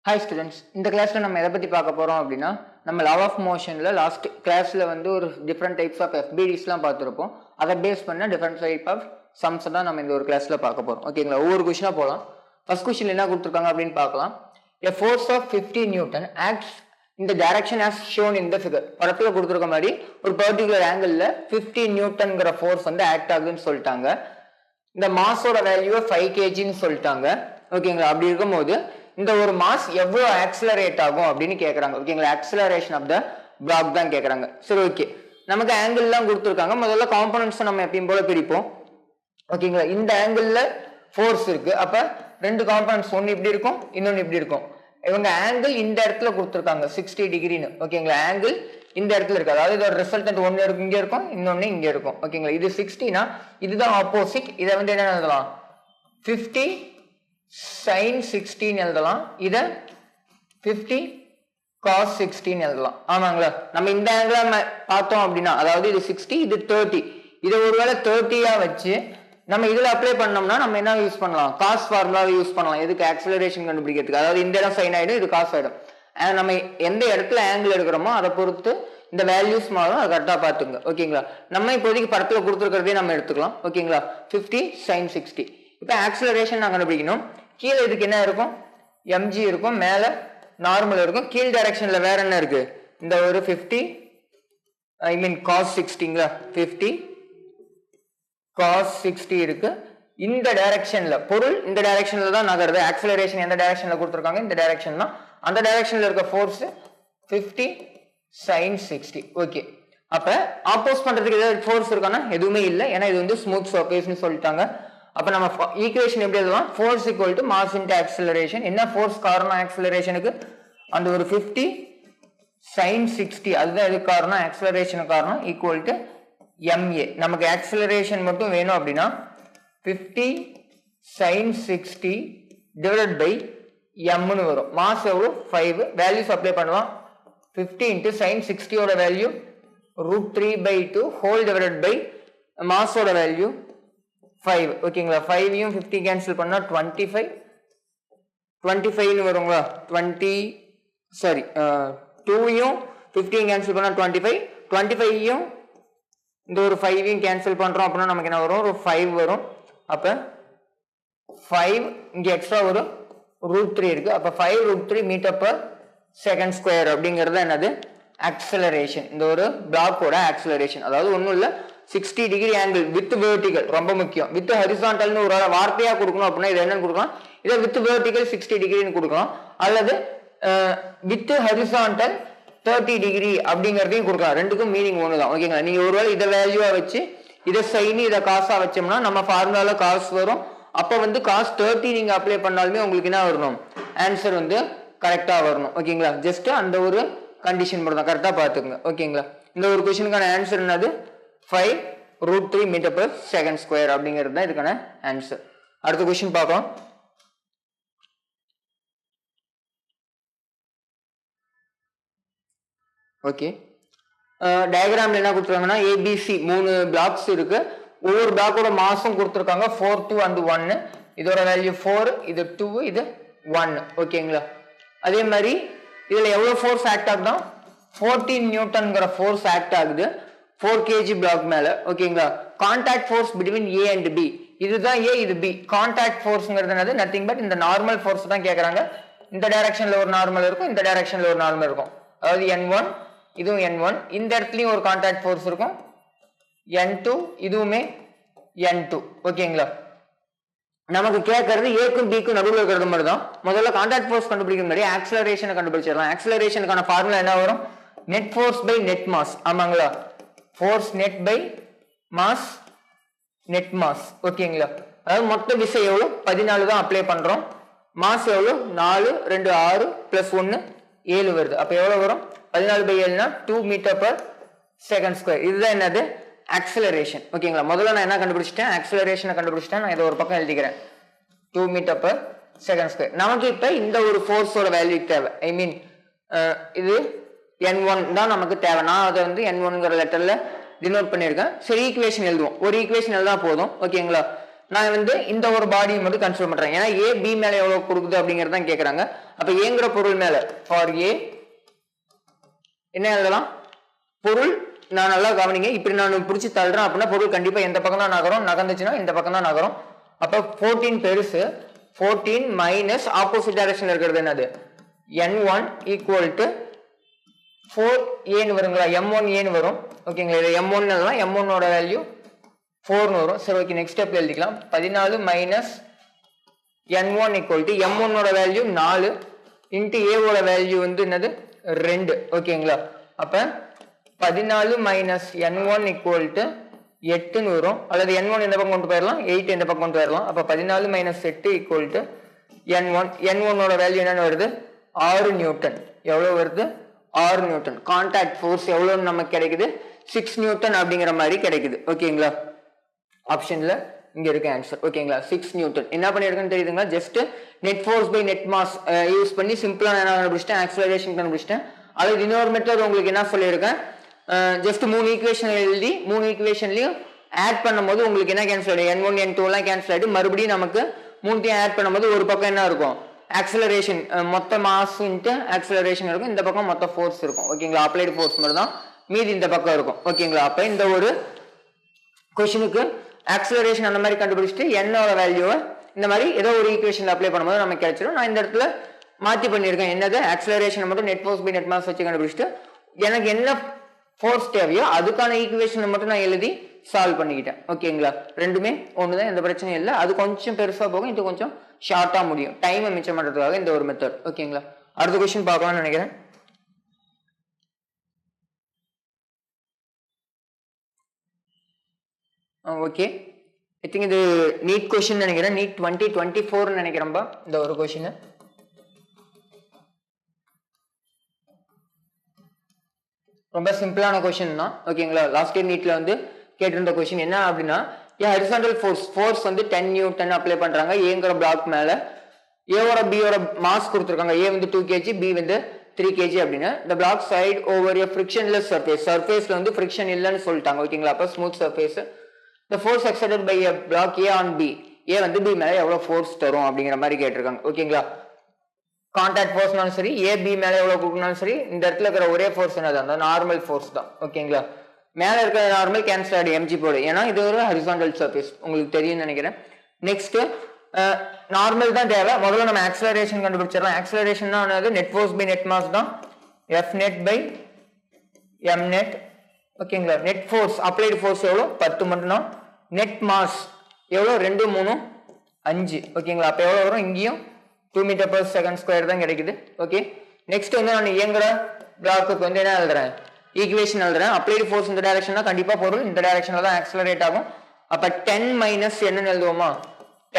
Hi students, இந்த கிளாஸ்ல நம்ம எதை பத்தி பார்க்க போறோம் அப்படின்னா நம்ம law of motionல லாஸ்ட் கிளாஸ்ல வந்து ஒரு different types of FBDsலாம் பார்த்திருப்போம். அதை பேஸ் பண்ண different type of sums தான் நம்ம இந்த ஒரு கிளாஸ்ல பார்க்க போறோம். ஓகேங்களா? ஒவ்வொரு क्वेश्चनா போலாம். ஃபர்ஸ்ட் क्वेश्चन என்ன கொடுத்திருக்காங்க அப்படினு பார்க்கலாம். A force of 50 Newton acts in the direction as shown in the figure. படத்துல கொடுத்திருக்க மாதிரி ஒரு particular angle-ல 50 Newtonங்கற force வந்து ஆக்ட் ஆகுதுன்னு சொல்லிட்டாங்க. இந்த மாஸோட வேல்யூ 5 kg ன்னு சொல்லிட்டாங்க. ஓகேங்களா? அப்படி இருக்கும்போது இந்த ஒரு மாஸ் எவ்வளவு ஆக்ஸலரேட் ஆகும் அப்படின்னு கேக்குறாங்க. ஓகேங்களா? ஆக்ஸலரேஷன் ஆஃப் த பிளாக் தான் கேக்குறாங்க. சரி, ஓகே. நமக்கு ஆங்கிள் எல்லாம் கொடுத்திருக்காங்க. முதல்ல காம்போனன்ட்ஸ் நம்ம எப்பயும் போல பிரிப்போம். ஓகேங்களா? இந்த ஆங்கிள்ல ஃபோர்ஸ் இருக்கு. அப்ப ரெண்டு காம்போனன்ட்ஸ், ஒன்னு இப்படி இருக்கும், இன்னொன்னு இப்படி இருக்கும். இவங்க ஆங்கிள் இந்த இடத்துல கொடுத்திருக்காங்க 60 டிகிரின்னு. ஓகேங்களா? ஆங்கிள் இந்த இடத்துல இருக்கு. அதாவது இதோட ரிசல்டன்ட் ஒன்னு இருக்கு, இங்க இருக்கும், இன்னொன்னு இங்க இருக்கும். ஓகேங்களா? இது 60னா இதுதான் ஆப்போசிட். இதை வந்து என்ன எழுதலாம்? 50 sin 16 எழுதலாம். இத 50 cos 16 எழுதலாம். ஆமாங்களா? நம்ம இந்த ஆங்கிள் பார்த்தோம் அப்படின்னா, அதாவது இது 60, இது 30. இதை ஒருவேளை 30-ஆ வச்சு நம்ம இதுல அப்ளை பண்ணோம்னா நம்ம என்ன யூஸ் பண்ணலாம்? காஸ் ஃபார்முலாவை யூஸ் பண்ணலாம். எதுக்கு? ஆக்ஸலரேஷன் கண்டுபிடிக்கிறதுக்கு. அதாவது இந்த இடம் சைன் ஆயிடும், இது காஸ் ஆயிடும். நம்ம எந்த இடத்துல ஆங்கிள் எடுக்கிறோமோ அதை பொறுத்து இந்த வேல்யூஸ் மாறும். அதை கரெக்டா பாத்துங்க. ஓகேங்களா? நம்ம இப்போதைக்கு படத்துல கொடுத்துருக்கிறதே நம்ம எடுத்துக்கலாம். ஓகேங்களா? 50 sin 60. இப்ப ஆக்ஸலரேஷன் நான் கண்டுபிடிக்கணும். கீழே இதுக்கு என்ன இருக்கும்? mg இருக்கும், மேல நார்மல் இருக்கும். கீழ் டைரக்ஷன்ல வேற என்ன இருக்கு? இந்த ஒரு 50 cos 60ங்களா? 50 cos 60 இருக்கு. இந்த டைரக்ஷன்ல பொருள் இந்த டைரக்ஷன்ல தான் நகருது. ஆக்ஸலரேஷன் எந்த டைரக்ஷன்ல கொடுத்திருக்காங்க? இந்த டைரக்ஷன் தான். அந்த டைரக்ஷன்ல இருக்க ஃபோர்ஸ் 50 sin 60. ஓகே. அப்ப ஆப்போஸ் பண்றதுக்கு ஏதாவது ஃபோர்ஸ் இருக்கானா? எதுவுமே இல்லை. ஏன்னா இது வந்து ஸ்மூத் சர்ஃபேஸ்னு சொல்லிட்டாங்க. அப்ப நம்ம ஈக்குவேஷன் எப்படி எழுதலாம்? Force equal to mass into acceleration. என்ன ஃபோர்ஸ் காரணம் ஆக்ஸலரேஷனுக்கு? அந்த ஒரு 50 sin 60 அதுதான் எது காரணம்? ஆக்ஸலரேஷனுக்கு காரணம். Equal to ma. நமக்கு ஆக்ஸலரேஷன் மட்டும் வேணும் அப்படின்னா 50 sin 60 டிவைடட் பை m னு வரும். மாஸ் எவ்வளவு? 5. வேல்யூஸ் அப்ளை பண்ணலாம். 50 into sin 60 ஓட வேல்யூ √3/2 ஹோல் டிவைடட் பை மாஸோட வேல்யூ 5. ஓகேங்களா? 5யும் 50 கேன்சல் பண்ணா 25 னு வருங்களா? 2யும் 15 கேன்சல் பண்ணா 25. 25யும் இந்த ஒரு 5யும் கேன்சல் பண்றோம் அப்படின்னா நமக்கு என்ன வரும்? ஒரு 5 வரும். அப்ப 5 இங்க எக்ஸ்ட்ரா ஒரு √3 இருக்கு. அப்ப 5√3 மீட்டர் பர் செகண்ட் ஸ்கொயர் அப்படிங்கிறது என்னது? ஆக்ஸலரேஷன். இந்த ஒரு பிளாக்கோட ஆக்ஸலரேஷன். அதாவது ஒண்ணும் இல்ல, 60 டிகிரி ஆங்கிள் வித் வெர்டிகல் ரொம்ப முக்கியம். வித் ஹரிசாண்டல்னு ஒரு வார்த்தையா கொடுக்கணும் அப்படின்னா இது என்னன்னு கொடுக்கலாம்? இதை வித் வெர்டிகல் 60 டிகிரின்னு கொடுக்கலாம். அல்லது வித் ஹரிசாண்டல் 30 டிகிரி அப்படிங்கறதையும் கொடுக்கலாம். ரெண்டுக்கும் மீனிங் ஒண்ணுதான். ஓகேங்களா? நீங்க ஒருவேளை இதை வேல்யூவா வச்சு இதை சைன் இதை காசா வச்சோம்னா நம்ம ஃபார்முலால காசு வரும். அப்ப வந்து காஸ் 30 நீங்க அப்ளை பண்ணாலுமே உங்களுக்கு என்ன வரணும்? ஆன்சர் வந்து கரெக்டா வரணும். ஓகேங்களா? ஜஸ்ட் அந்த ஒரு கண்டிஷன் மட்டும் தான். கரெக்டா பாத்துக்கோங்க. ஓகேங்களா? இந்த ஒரு क्वेश्चनக்கான ஆன்சர் என்னது? 5√3 மீட்டர் பர் செகண்ட் ஸ்கொயர் அப்படிங்கிறது தான் இதுக்கான ஆன்சர். அடுத்த क्वेश्चन பார்க்கலாம். ஓகே. டயகிராம்ல என்ன கொடுத்துருக்காங்கன்னா ஏபிசி 3 பிளாக்ஸ் இருக்கு. ஒவ்வொரு பிளாக்கோட மாஸும் கொடுத்துருக்காங்க. 4, 2 and 1. இதோட வேல்யூ 4, இது 2, இது 1. ஓகேங்களா? அதே மாதிரி இதுல எவ்வளவு ஃபோர்ஸ் ஆக்ட் ஆகுதா? 14 நியூட்டன்ங்கிற ஃபோர்ஸ் ஆக்ட் ஆகுது 4 kg பிளாக் மேல. ஓகேங்களா? Contact force between A and B. இதுதான் ஏ, இது பி. கான்டாக்ட் ஃபோர்ஸ்ங்கிறது என்னது? நத்திங் பட் இந்த நார்மல் ஃபோர்ஸ் தான் கேக்குறாங்க. இந்த டைரக்ஷன்ல ஒரு நார்மல் இருக்கும், இந்த டைரக்ஷன்ல ஒரு நார்மல் இருக்கும். அதாவது n1, இதுவும் n1. இந்த இடத்துலயும் ஒரு கான்டாக்ட் ஃபோர்ஸ் இருக்கும் n2, இதுவுமே n2. ஓகேங்களா? நமக்கு கேட்கறது ஏக்கும் பிக்கும் நடுவில் இருக்கிறது மாதிரி தான். முதல்ல கான்டாக்ட் ஃபோர்ஸ் கண்டுபிடிக்க முன்னாடி ஆக்ஸலரேஷனை கண்டுபிடிச்சிடலாம். ஆக்ஸலரேஷனுக்கான ஃபார்முலா என்ன வரும்? Net force by net mass. ஆமாங்களா? Force net by mass net mass. ஓகேங்களா? அதாவது மொத்த விசை எவ்வளவு? 14 தான் அப்ளை பண்றோம். மாஸ் எவ்வளவு? 4, 2, 6 பிளஸ் 1 7 வருது. அப்ப எவ்வளவு வரும்? 14/7னா 2 மீட்டர் பர் செகண்ட் ஸ்கொயர். இதுதான் என்னது? ஆக்ஸலரேஷன். ஓகேங்களா? முதல்ல நான் என்ன கண்டுபிடிச்சிட்டேன்? ஆக்ஸலரேஷனை கண்டுபிடிச்சிட்டேன். நான் இதை ஒரு பக்கம் எழுதிக்கிறேன். 2 மீட்டர் பர் செகண்ட் ஸ்கொயர். நமக்கு இப்ப இந்த ஒரு ஃபோர்ஸோட வேல்யூ தேவை. ஐ மீன் இது n1 தான் நமக்கு தேவை. நான் அதை வந்து n1ங்கிற லெட்டர்ல டினோட் பண்ணியிருக்கேன். சரி, ஈக்குவேஷன் எழுதுவோம். ஒரு ஈக்குவேஷன் எழுதா போதும். ஓகேங்களா? நான் வந்து இந்த ஒரு பாடியை மட்டும் கன்சிடர் பண்றேன். ஏன்னா ஏ பி மேல எவ்வளவு கொடுக்குது அப்படிங்கறத கேக்குறாங்க. அப்ப ஏங்கிற பொருள் மேல ஃபார் ஏ என்ன எழுதலாம்? பொருள் நான் நல்லா கவனிங்க. இப்படி நான் பிடிச்சி தள்ளுறேன் அப்படின்னா பொருள் கண்டிப்பா எந்த பக்கம் தான் நகரும், நகர்ந்துச்சுன்னா இந்த பக்கம் தான் நகரும். அப்ப 14 பெருசு, 14 மைனஸ் ஆப்போசிட் டைரக்ஷன்ல இருக்கிறது என்னது? n1 ஈக்குவல் டு 4a வருங்களா? m1a வரும். ஓகேங்களா? இது m1 எழுதலாம். m1 ஓட வேல்யூ 4 வரும். சரி, ஓகே. நெக்ஸ்ட் ஸ்டெப் எழுதிக்கலாம். 14 minus n1 equal to m1 ஓட வேல்யூ 4 இன்ட்டு a ஓட வேல்யூ வந்து என்னது? 2. ஓகேங்களா? அப்ப 14 மைனஸ் n1 ஈக்குவல் டு 8 வரும். அல்லது n1 இந்த பக்கம் கொண்டு போயிடலாம், 8 இந்த பக்கம் கொண்டு போயிடலாம். அப்ப 14 மைனஸ் 8 ஈக்குவல் டு n1 ஓட வேல்யூ என்னன்னு வருது? 6 நியூட்டன். எவ்வளவு வருது? 6 நியூட்டன். கான்டாக்ட் ஃபோர்ஸ் எவ்வளவுன்னு நமக்கு கிடைக்குது? 6 நியூட்டன் அப்படிங்கிற மாதிரி கிடைக்குது. ஓகேங்களா? ஆப்ஷன்ல இங்க இருக்க ஆன்சர். ஓகேங்களா? 6 நியூட்டன். என்ன பண்ணிருக்கேன்னு தெரியுதுங்களா? Just net force by net mass use பண்ணி சிம்பிளா என்ன கண்டுபிடிச்சிட்டேன்? ஆக்சலரேஷன் கண்டுபிடிச்சிட்டேன். அது இன்னொரு மெத்தட் உங்களுக்கு என்ன சொல்லியிருக்கேன்? ஜஸ்ட் 3 ஈக்குவேஷன் எழுதி 3 ஈக்குவேஷன்லயும் ஆட் பண்ணும்போது உங்களுக்கு என்ன கேன்சல் ஆயிடும்? n1 n2 எல்லாம் கேன்சல் ஆயிடும். மறுபடியும் நமக்கு மூணுத்தையும் ஆட் பண்ணும்போது ஒரு பக்கம் என்ன இருக்கும்? ஆக்சலரேஷன், மொத்த மாஸ் இன்ட்டு ஆக்சலரேஷன் இருக்கும். இந்த பக்கம் மொத்த ஃபோர்ஸ் இருக்கும். ஓகேங்களா? அப்ளைடு ஃபோர்ஸ் மட்டும் தான் மீதி இந்த பக்கம் இருக்கும். ஓகேங்களா? அப்ப இந்த ஒரு கொஸ்டினுக்கு ஆக்சலரேஷன் அந்த மாதிரி கண்டுபிடிச்சிட்டு என்னோட வேல்யூவை இந்த மாதிரி ஏதோ ஒரு ஈக்குவேஷன்ல அப்ளை பண்ணும்போது நமக்கு கிடைச்சிடும். நான் இந்த இடத்துல மாத்தி பண்ணியிருக்கேன். என்னது? ஆக்சலரேஷன் மட்டும் net force by net mass வச்சு கண்டுபிடிச்சிட்டு எனக்கு என்ன ஃபோர்ஸ் தேவையோ அதுக்கான ஈக்குவேஷன் மட்டும் நான் எழுதி சால்வ் பண்ணிக்கிட்டேன். ஓகேங்களா? ரெண்டுமே ஒண்ணுதான், எந்த பிரச்சனையும் இல்லை. அது கொஞ்சம் பெருசா போகும், இது கொஞ்சம் ஷார்ட்டா முடியும். டைமை மிச்சம் பண்றதுக்காக இந்த ஒரு மெத்தட். ஓகேங்களா? அடுத்த கொஸ்டின் பார்க்கலாம்னு நினைக்கிறேன். ஓகே, ஐ திங்க் இது நீட் கொஸ்டின் நினைக்கிறேன். நீட் 2024 நினைக்கிறேன்பா இந்த ஒரு கொஸ்டின். ரொம்ப சிம்பிளான கொஸ்டின் தான். ஓகேங்களா? லாஸ்ட் இயர் நீட்ல வந்து கேட்டிருந்த கொஸ்டின் என்ன அப்படின்னா, ஹரிசாண்டல் ஃபோர்ஸ் வந்து 10 நியூட்டன் அப்ளை பண்றாங்க ஏங்கிற பிளாக் மேல. ஏவோட பியோட மாஸ் கொடுத்துருக்காங்க. ஏ வந்து 2 kg, பி வந்து 3 kg அப்படின்னு. இந்த பிளாக் சைடு ஓவர் ஏ ஃபிரிக்ஷன்லெஸ் சர்ஃபேஸ், சர்ஃபேஸ்ல வந்து ஃபிரிக்ஷன் இல்லைன்னு சொல்லிட்டாங்க. ஓகேங்களா? அப்ப smooth surface. The force exerted by a block A on B, A வந்து B மேல எவ்வளவு ஃபோர்ஸ் தரும் அப்படிங்கிற மாதிரி கேட்டிருக்காங்க. ஓகேங்களா? கான்டாக்ட் ஃபோர்ஸ்னாலும் சரி, A B மேல எவ்வளவு கொடுக்கணும் சரி, இந்த இடத்துல இருக்கிற ஒரே ஃபோர்ஸ் என்னது? அந்த நார்மல் ஃபோர்ஸ் தான். ஓகேங்களா? மேல இருக்கிற நார்மல் கேன்சல் ஆகிடும் mg போடு. ஏன்னா இது ஒரு ஹரிசாண்டல் சர்ஃபேஸ், உங்களுக்கு தெரியும்னு நினைக்கிறேன். நெக்ஸ்ட் நார்மல் தான் தேவை. முதல்ல நம்ம ஆக்சலரேஷன் கண்டுபிடிச்சிடலாம். ஆக்சலரேஷன் தான் net force by net mass தான், F net by m net. ஓகேங்களா? நெட் ஃபோர்ஸ் அப்ளைடு ஃபோர்ஸ் எவ்வளோ? 10 மட்டும்தான். நெட் மாஸ் எவ்வளோ? 2 3 5. ஓகேங்களா? அப்போ எவ்வளோ வரும்? இங்கேயும் 2 மீட்டர் per செகண்ட் ஸ்கொயர் தான் கிடைக்குது. ஓகே, நெக்ஸ்ட் வந்து நான் இயங்குற பிளாக்கு வந்து என்ன எழுதுறேன்? ஈக்குவேஷன் எழுதுறேன். அப்ளைடு ஃபோர்ஸ் இந்த டைரக்ஷன் தான், கண்டிப்பா பொருள் இந்த டைரக்ஷன்ல தான் ஆக்சலரேட் ஆகும். அப்ப 10 minus n எழுதுவோமா?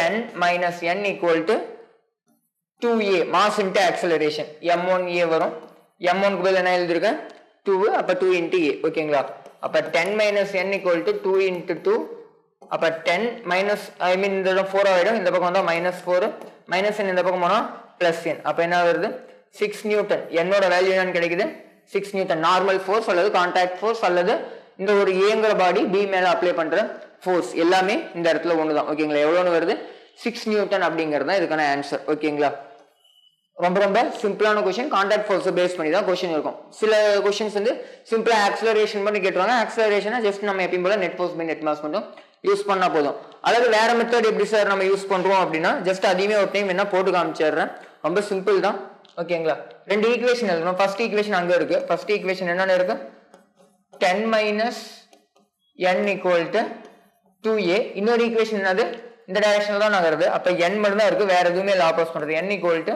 10 minus n equal to 2a mass into acceleration m1a வரும். m1 க்கு பதில் என்ன எழுதிருக்கேன்? 2. அப்ப 2 into a. ஓகேங்களா? அப்ப 10 minus n equal to 2 into 2. அப்ப 10 minus, I mean இந்த 4 ஆயிடும். இந்த பக்கம் வந்தா -4, minus n இந்த பக்கம் போனா plus n. அப்ப என்ன வருது? 6 நியூட்டன். என்னோட வேல்யூ என்னன்னு கிடைக்குது? 6 நியூட்டன். நார்மல் ஃபோர்ஸ் அல்லது கான்டாக்ட் ஃபோர்ஸ் அல்லது இந்த ஒரு ஏங்கிற பாடி பி மேல அப்ளை பண்ற ஃபோர்ஸ் எல்லாமே இந்த இடத்துல ஒண்ணுதான். ஓகேங்களா? எவ்வளவுன்னு வருது? 6 நியூட்டன் அப்படிங்கிறது தான் இதுக்கான ஆன்சர். ஓகேங்களா? ரொம்ப ரொம்ப சிம்பிளான கொஸ்டின். கான்டாக்ட் ஃபோர்ஸை பேஸ் பண்ணி தான் கொஸ்டின் இருக்கும். சில கொஸ்டின்ஸ் வந்து சிம்பிளா ஆக்சலரேஷன் பண்ணி கேட்டுருவாங்க. ஆக்சலரேஷனா ஜஸ்ட் நம்ம எப்பயும் போல net force by net mass மட்டும் யூஸ் பண்ணா போதும். அதாவது வேற மெத்தட் எப்படி சார் நம்ம யூஸ் பண்றோம் அப்படின்னா, ஜஸ்ட் அதையுமே ஒரு டைம் என்ன போட்டு காமிச்சிடுறேன். ரொம்ப சிம்பிள் தான். ஓகேங்களா? 2 ஈக்குவேஷன் எழுதணும். ஃபர்ஸ்ட் ஈக்குவேஷன் அங்க இருக்கு. ஃபர்ஸ்ட் ஈக்குவேஷன் என்னன்னு இருக்கு? 10 minus n equal to 2a. இன்னொரு ஈக்குவேஷன் என்னது? இந்த டைரக்ஷன்ல தான் நகருது. அப்ப n மட்டும் தான் இருக்கு, வேற எதுவுமே இல்லை ஆப்போஸ் பண்றது. n equal to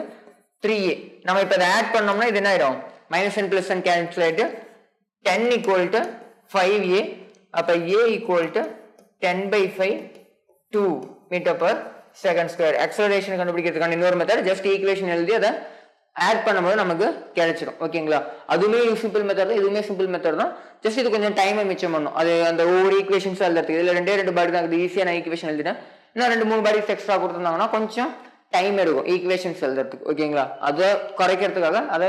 3a. நம்ம இப்ப இதை ஆட் பண்ணோம்னா இது என்ன ஆயிடும்? Minus n plus n cancel ஆயிட்டு 10 ஈக்குவல் டு 5a. அப்ப a equal to 10/5 2 metre per second square. Acceleration கண்டுபிடிக்கிறதுக்கான இன்னொரு மெத்தட், ஜஸ்ட் ஈக்குவேஷன் எழுதி அதை ஆட் பண்ணும்போது நமக்கு கிடைச்சிடும். ஓகேங்களா? அதுவுமே சிம்பிள் மெத்தட் தான், இதுவுமே சிம்பிள் மெத்தட் தான். ஜஸ்ட் இது கொஞ்சம் டைமை மிச்சம் பண்ணும். அது அந்த ஒவ்வொரு ஈக்குவேஷன்ஸ் எழுதுறதுக்கு இதுல 2 பாடி தான். ஈஸியா நான் ஈக்குவேஷன் எழுதிட்டேன். இன்னும் 2-3 பாடிஸ் எக்ஸ்ட்ரா கொடுத்துருந்தாங்கன்னா கொஞ்சம் டைம் எடுக்கும் ஈக்குவேஷன்ஸ் எழுதுறதுக்கு. ஓகேங்களா? அதை குறைக்கிறதுக்காக, அதை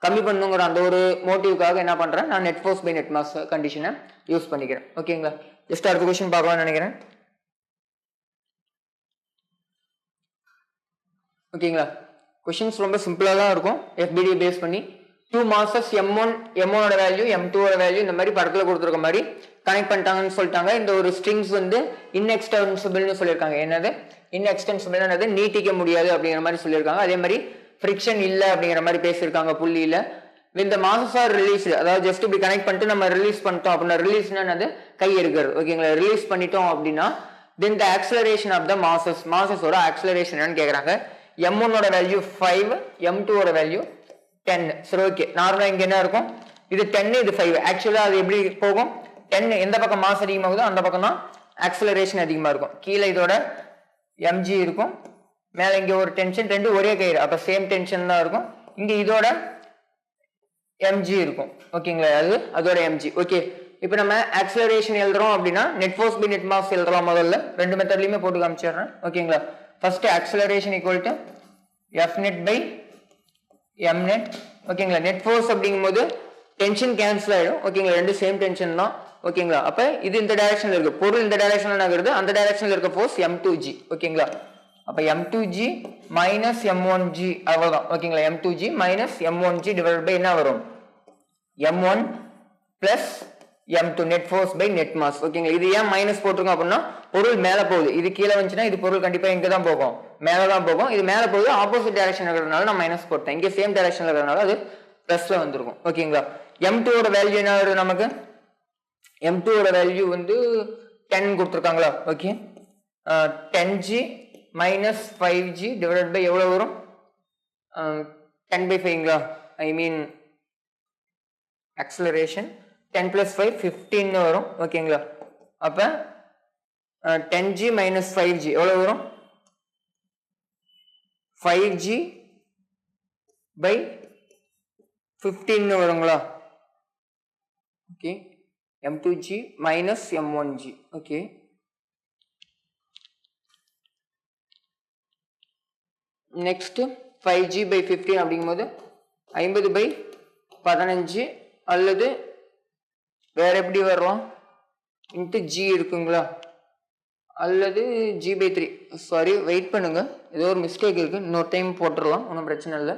கம்மி பண்ணுங்கிற அந்த ஒரு மோட்டிவ்காக என்ன பண்றேன், நான் net force by net mass கண்டிஷனை யூஸ் பண்ணிக்கிறேன். ஓகேங்களா? ஜஸ்ட் அடுத்த கொஸ்டின் பார்க்கலாம்னு நினைக்கிறேன். ஓகேங்களா. கொஷின்ஸ் ரொம்ப சிம்பிளாக தான் இருக்கும் FBD பேஸ் பண்ணி. 2 masses M1 value M2 value இந்த மாதிரி படத்தில் கொடுத்துருக்க மாதிரி கனெக்ட் பண்ணிட்டாங்கன்னு சொல்லிட்டாங்க. இந்த ஒரு ஸ்ட்ரிங்ஸ் வந்து இன்எக்ஸ்டென்சிபிள்னு சொல்லியிருக்காங்க. என்னது இன்எக்ஸ்டென்சிபிள், என்னது நீட்டிக்க முடியாது அப்படிங்கிற மாதிரி சொல்லியிருக்காங்க. அதே மாதிரி ஃப்ரிக்ஷன் இல்லை அப்படிங்கிற மாதிரி பேசியிருக்காங்க புள்ளியில். இந்த மாசஸ் ஆர் ரிலீஸ், அதாவது ஜஸ்ட் இப்படி கனெக்ட் பண்ணிட்டு நம்ம ரிலீஸ் பண்ணிட்டோம் அப்படின்னா, ரிலீஸ்னா என்னது கை இருக்கிறது. ஓகேங்களா. ரிலீஸ் பண்ணிட்டோம் அப்படின்னா then the acceleration of the மாசஸோட ஆக்சலரேஷன் என்னன்னு கேட்குறாங்க. M1 value 5, M2 value 10. சரி, ஓகே. நார்மலாக இங்கே என்ன இருக்கும், இது 10 இது 5. ஆக்சுவலாக அது எப்படி போகும், 10 எந்த பக்கம் மாஸ் அதிகமாகுதோ அந்த பக்கம் தான் ஆக்சலரேஷன் அதிகமாக இருக்கும். கீழே இதோட mg இருக்கும், மேலே இங்கே ஒரு டென்ஷன், ரெண்டு ஒரே கயிறு, அப்போ சேம் டென்ஷன் தான் இருக்கும். இங்கே இதோட mg இருக்கும். ஓகேங்களா, அதோட mg. ஓகே, இப்போ நம்ம ஆக்சலரேஷன் எழுதுறோம் அப்படின்னா net force by net mass எழுதலாம். முதல்ல ரெண்டு மெத்தட்லையுமே போட்டு காமிச்சிடுறேன். ஓகேங்களா. First acceleration equal to F net by M net. ஓகேங்களா. நெட் ஃபோர்ஸ் அப்படிங்கும்போது டென்ஷன் கேன்சல் ஆயிடும். ஓகேங்களா, ரெண்டு சேம் டென்ஷன் தான். ஓகேங்களா. அப்போ இது இந்த டைரக்ஷன்ல இருக்கு, பொருள் இந்த டைரக்ஷன்ல நகருது, அந்த டைரக்ஷன்ல இருக்க ஃபோர்ஸ் M2g. ஓகேங்களா. அப்போ M2g மைனஸ் M1g அவ்வளோதான். ஓகேங்களா. M2g minus M1g divide by என்ன வரும், M1 plus M2 net force by net mass. ஓகேங்களா. இது ஏன் மைனஸ் போட்டிருக்கோம் அப்படின்னா பொருள் மேலே போகுது, இது கீழே வந்துச்சுன்னா இது பொருள் கண்டிப்பாக இங்கே தான் போகும், மேலே தான் போகும். இது மேலே போகுது, ஆப்போசிட் டைரக்ஷன் இருக்கிறதுனால நான் மைனஸ் போட்டேன். இங்கே சேம் டைரக்ஷன் இருக்கிறதுனால அது ப்ளஸ்ல வந்துருக்கும். ஓகேங்களா. M2 வேல்யூ என்ன வருது நமக்கு, M2 வேல்யூ வந்து 10 கொடுத்துருக்காங்களா. Okay, 10g minus 5g divide by எவ்வளோ வரும், 10/5ங்களா. ஐ மீன் ஆக்சலரேஷன் 10 plus 5 15 வரும். ஓகேங்களா. அப்போ 10g மைனஸ் 5g எவ்வளோ வரும், 5g பை 15 வருங்களா. Okay, M2g minus M1g. Okay, next 5g by 15 அப்படிங்கும்போது 50/15 அல்லது வேற எப்படி வர்றோம், இன்ட்டு ஜி இருக்குங்களா, அல்லது g/3. சாரி, வெயிட் பண்ணுங்க, ஏதோ ஒரு மிஸ்டேக் இருக்கு, இன்னொரு டைம் போட்டுடலாம், ஒன்றும் பிரச்சனை இல்லை.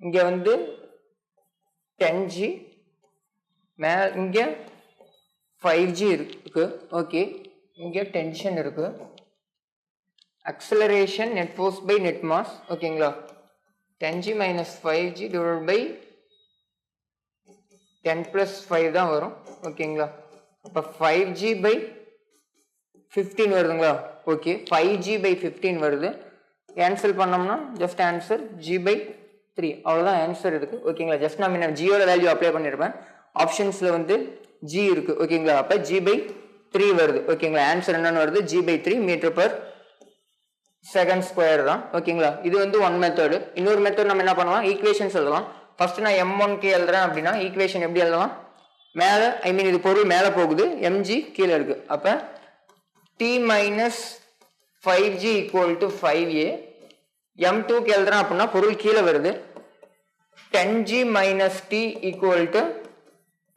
இங்கே வந்து 10g இங்கே 5g இருக்கு. ஓகே, இங்கே டென்ஷன் இருக்கு, acceleration net force by net mass. ஓகேங்களா. 10g minus 5g divide by 10 plus 5 தான் வரும். ஓகேங்களா. அப்போ 5g பை 15 வருதுங்களா. ஓகே, 5g பை 15 வருது. கேன்சல் பண்ணோம்னா ஜஸ்ட் ஆன்சர் g/3, அவ்வளோதான் ஆன்சர் இருக்கு. ஓகேங்களா. ஜஸ்ட் நான் ஜியோட வேல்யூ அப்ளை பண்ணியிருப்பேன், ஆப்ஷன்ஸில் வந்து g இருக்கு. ஓகேங்களா. அப்போ g/3 வருது. ஓகேங்களா. ஆன்சர் என்னன்னு வருது, g/3 metre per second square தான். ஓகேங்களா. இது வந்து ஒன் மெத்தடு. இன்னொரு மெத்தட் நம்ம என்ன பண்ணலாம், ஈக்குவேஷன்ஸ் எழுதலாம். ஃபர்ஸ்ட் நான் M1k எழுதுறேன் அப்படின்னா ஈக்குவேஷன் எப்படி எழுதலாம், மேலே ஐ மீன் இது பொருள் மேலே போகுது, mg கீழே இருக்கு. அப்போ t minus 5g equal to 5a. M2k எழுதுறேன் அப்படின்னா பொருள் கீழே வருது, 10g minus t equal to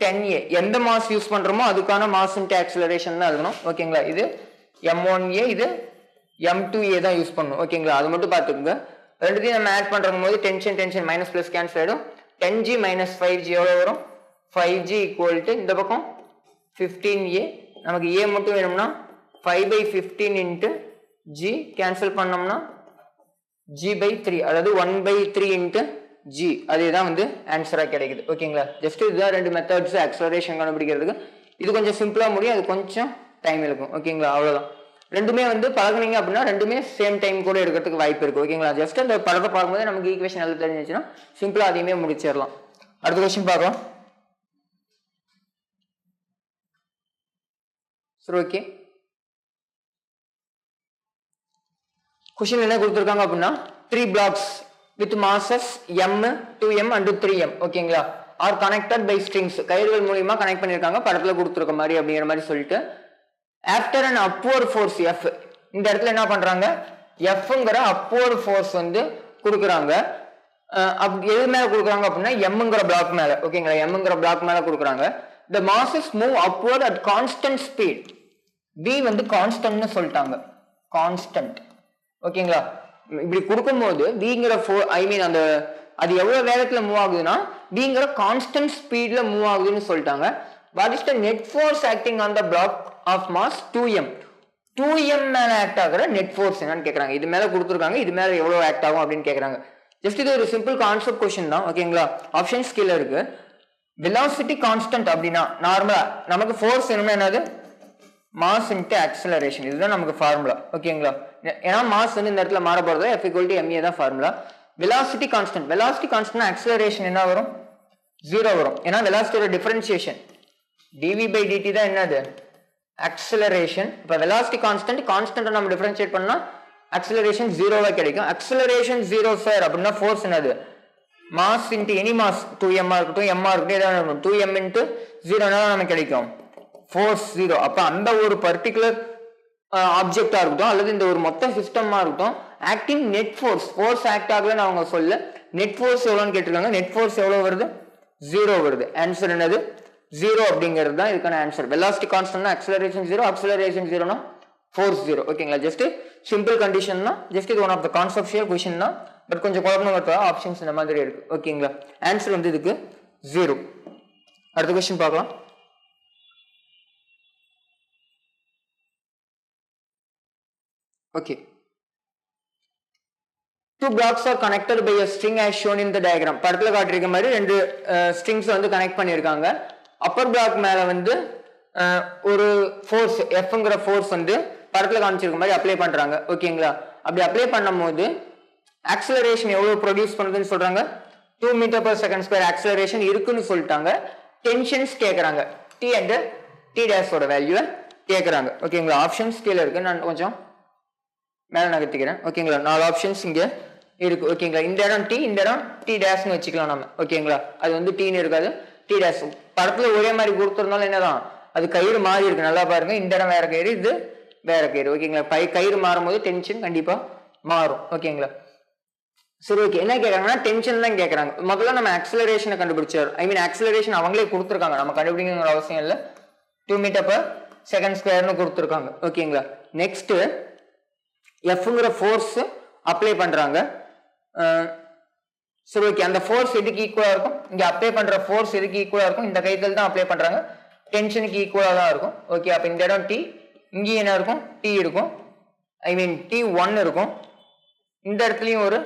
10a. எந்த மாஸ் யூஸ் பண்றோமோ அதுக்கான மாஸ் இன்டு ஆக்சலரேஷன் தான் எழுதணும். ஓகேங்களா. இது M1a, இது M2a தான் யூஸ் பண்ணணும். ஓகேங்களா. அது மட்டும் பார்த்துக்கோங்க. ரெண்டுத்தையும் நம்ம ஆட் பண்ணுறோம் போது டென்ஷன் மைனஸ் ப்ளஸ் கேன்சல் ஆகிடும். 10g மைனஸ் 5g எவ்வளோ வரும், 5g ஈக்குவல் டு இந்த பக்கம் 15a. நமக்கு a மட்டும் வேணும்னா 5/15 இன்ட்டு g கேன்சல் பண்ணோம்னா g/3, அதாவது 1/3 இன்ட்டு g. அதே தான் வந்து ஆன்சராக கிடைக்குது. ஓகேங்களா. ஜஸ்ட் இதுதான் ரெண்டு மெத்தட்ஸ் ஆக்சலரேஷன் கண்டுபிடிக்கிறதுக்கு. இது கொஞ்சம் சிம்பிளாக முடியும், அது கொஞ்சம் டைம் எடுக்கும். ஓகேங்களா. அவ்வளோதான். ரெண்டுமே வந்து பழகுனீங்க அப்படின்னா ரெண்டுமே சேம் டைம் கூட எடுக்கிறதுக்கு வாய்ப்பு இருக்கு. ஓகேங்களா. ஜஸ்ட் அந்த படத்தை பார்க்கும்போது நமக்கு ஈக்குவேஷன் எழுத தெரிஞ்சிச்சுன்னா சிம்பிளா அதையுமே முடிச்சிடலாம். அடுத்த கொஸ்டின் பார்க்கலாம். சரி, ஓகே. கொஸ்டின் என்ன கொடுத்துருக்காங்க அப்படின்னா 3 blocks with masses m, 2m and 3m. ஓகேங்களா. ஆர் கனெக்டட் பை ஸ்ட்ரிங்ஸ், கயிறுகள் மூலியமா கனெக்ட் பண்ணியிருக்காங்க படத்துல கொடுத்துருக்க மாதிரி அப்படிங்கிற மாதிரி சொல்லிட்டு after an upward force F, இந்த இடத்துல என்ன பண்றாங்க, Fங்கிற அப்வர்ட் ஃபோர்ஸ் வந்து கொடுக்குறாங்க. எது மேல கொடுக்குறாங்க அப்படின்னா எம்ங்கிற பிளாக் மேல. ஓகேங்களா. எம்ங்கிற பிளாக் மேல கொடுக்குறாங்க. the masses move upward at constant speed. b வந்து கான்ஸ்டன்ட்னு சொல்லிட்டாங்க, கான்ஸ்டன்ட். ஓகேங்களா. இப்படி கொடுக்கும்போது விங்கிற அந்த அது எவ்வளவு வேகத்துல மூவ் ஆகுதுன்னா விங்கிற கான்ஸ்டன்ட் ஸ்பீட்ல மூவ் ஆகுதுன்னு சொல்லிட்டாங்க. What is the net force acting on the block of mass 2m 2m மேல ஆக்ட் ஆகிற நெட் ஃபோர்ஸ் என்னன்னு கேக்குறாங்க. இது மேல கொடுத்துருக்காங்க, இது மேல எவ்வளவு ஆக்ட் ஆகும் அப்படின்னு கேக்குறாங்க. ஜஸ்ட் இது ஒரு சிம்பிள் கான்செப்ட் கொஸ்டின் தான். ஓகேங்களா, ஆப்ஷன்ஸ் கீழே இருக்கு. வெலாசிட்டி கான்ஸ்டன்ட் அப்படின்னா நார்மலா நமக்கு ஃபோர்ஸ் என்னன்னா என்னது, மாஸ் இன்ட்டு ஆக்சலரேஷன். இதுதான் நமக்கு ஃபார்முலா. ஓகேங்களா, ஏன்னா மாஸ் வந்து இந்த இடத்துல மாற போறது F = ma தான் formula. Velocity constant, velocity constant acceleration என்ன வரும், 0 வரும். ஏன்னா வெலாசிட்டியோட டிஃபரன்சியேஷன் dv/dt தான் என்னது, ஆக்சலரேஷன். இப்போ வெலாசிட்டி கான்ஸ்டன்ட், கான்ஸ்டன்ட் நம்ம டிஃபரன்ஷியேட் பண்ணா ஆக்சலரேஷன் 0வா கிடைக்கும். ஆக்சலரேஷன் 0 சார் அப்படின்னா ஃபோர்ஸ் என்னது, mass into any mass 2m இருக்கட்டும் m இருக்கட்டும் ஏதாவது இருக்கட்டும் 2m இன்ட்டு 0 நமக்கு கிடைக்கும் ஃபோர்ஸ் 0. அப்ப அந்த ஒரு பர்டிகுலர் ஆப்ஜெக்டா இருக்கட்டும் அல்லது இந்த ஒரு மொத்த சிஸ்டமா இருக்கட்டும் acting net force, force act ஆகலன்னு அவங்க சொல்ல நெட் ஃபோர்ஸ் எவ்வளோன்னு கேட்டிருக்காங்க. நெட் ஃபோர்ஸ் எவ்வளவு வருது, 0 வருது. ஆன்சர் என்னது, 0 அப்படிங்கிறது தான் இதுக்கான ஆன்சர். வெலாசிட்டி கான்ஸ்டன்ட்னா ஆக்சலரேஷன் 0, ஆக்சலரேஷன் 0னா ஃபோர்ஸ் 0. ஓகேங்களா, ஜஸ்ட் சிம்பிள் கண்டிஷன் தான். ஜஸ்ட் இது one of the conceptual question தான். பட் கொஞ்சம் குழப்பம் வரதா ஆப்ஷன்ஸ் இந்த மாதிரி இருக்கு. ஓகேங்களா, ஆன்சர் வந்து இதுக்கு 0. அடுத்த கொஸ்டின் பார்க்கலாம். Okay. Two blocks are connected by a string as shown in the diagram. படத்துல காட்டிருக்க மாதிரி ரெண்டு ஸ்ட்ரிங்ஸ் வந்து கனெக்ட் பண்ணிருக்காங்க. அப்பர் பிளாக் மேல வந்து ஒரு ஃபோர்ஸ் Fங்கிற ஃபோர்ஸ் வந்து படத்துல காமிச்சிருக்க மாதிரி அப்ளை பண்றாங்க. ஓகேங்களா, அப்படி அப்ளை பண்ணும்போது ஆக்சலரேஷன் எவ்வளவு ப்ரொடியூஸ் பண்ணுதுன்னு சொல்றாங்க, 2 m/s² ஆக்சலரேஷன் இருக்குன்னு சொல்லிட்டாங்க. டென்ஷன்ஸ் கேக்குறாங்க, T அண்ட் T' ஓட வேல்யூவை கேக்குறாங்க. ஓகேங்களா, ஆப்ஷன்ஸ் கீழே இருக்கு, நான் கொஞ்சம் மேல நகர்த்திக்கிறேன். ஓகேங்களா, 4 ஆப்ஷன்ஸ் இங்க இருக்கு. ஓகேங்களா, இந்த இடம் T, இந்த இடம் T' வச்சுக்கலாம் நம்ம. ஓகேங்களா, அது வந்து T இருக்காது, T'. படத்துல ஒரே மாதிரி கொடுத்துருந்தாலும் என்னதான் அது கயிறு மாறி இருக்கு, நல்லா பாருங்க. இந்த இடம் வேற கயிறு, இது வேற கயிறு. ஓகேங்களா, கயிறு மாறும் போது டென்ஷன் கண்டிப்பா மாறும். ஓகேங்களா, சரி ஓகே. என்ன கேட்கறாங்கன்னா டென்ஷன் தான் கேட்கறாங்க. முதல்ல நம்ம ஆக்சலரேஷனை கண்டுபிடிச்சார். ஆக்சலரேஷன் அவங்களே கொடுத்துருக்காங்க, நம்ம கண்டுபிடிக்கிற அவசியம் இல்லை. 2 m/s² கொடுத்துருக்காங்க. ஓகேங்களா, நெக்ஸ்ட் Fங்கிற ஃபோர்ஸ் அப்ளை பண்றாங்க. சரி ஓகே, அந்த ஃபோர்ஸ் எதுக்கு ஈக்குவலா இருக்கும், இங்க அப்ளை பண்ற ஃபோர்ஸ் எதுக்கு ஈக்குவலா இருக்கும், இந்த கைத்தில் தான் அப்ளை பண்றாங்க, டென்ஷனுக்கு ஈக்குவலா தான் இருக்கும். ஓகே, அப்ப இந்த இடம் T, இங்க என்ன இருக்கும், T இருக்கும். T1 இருக்கும். இந்த இடத்துலயும் ஒரு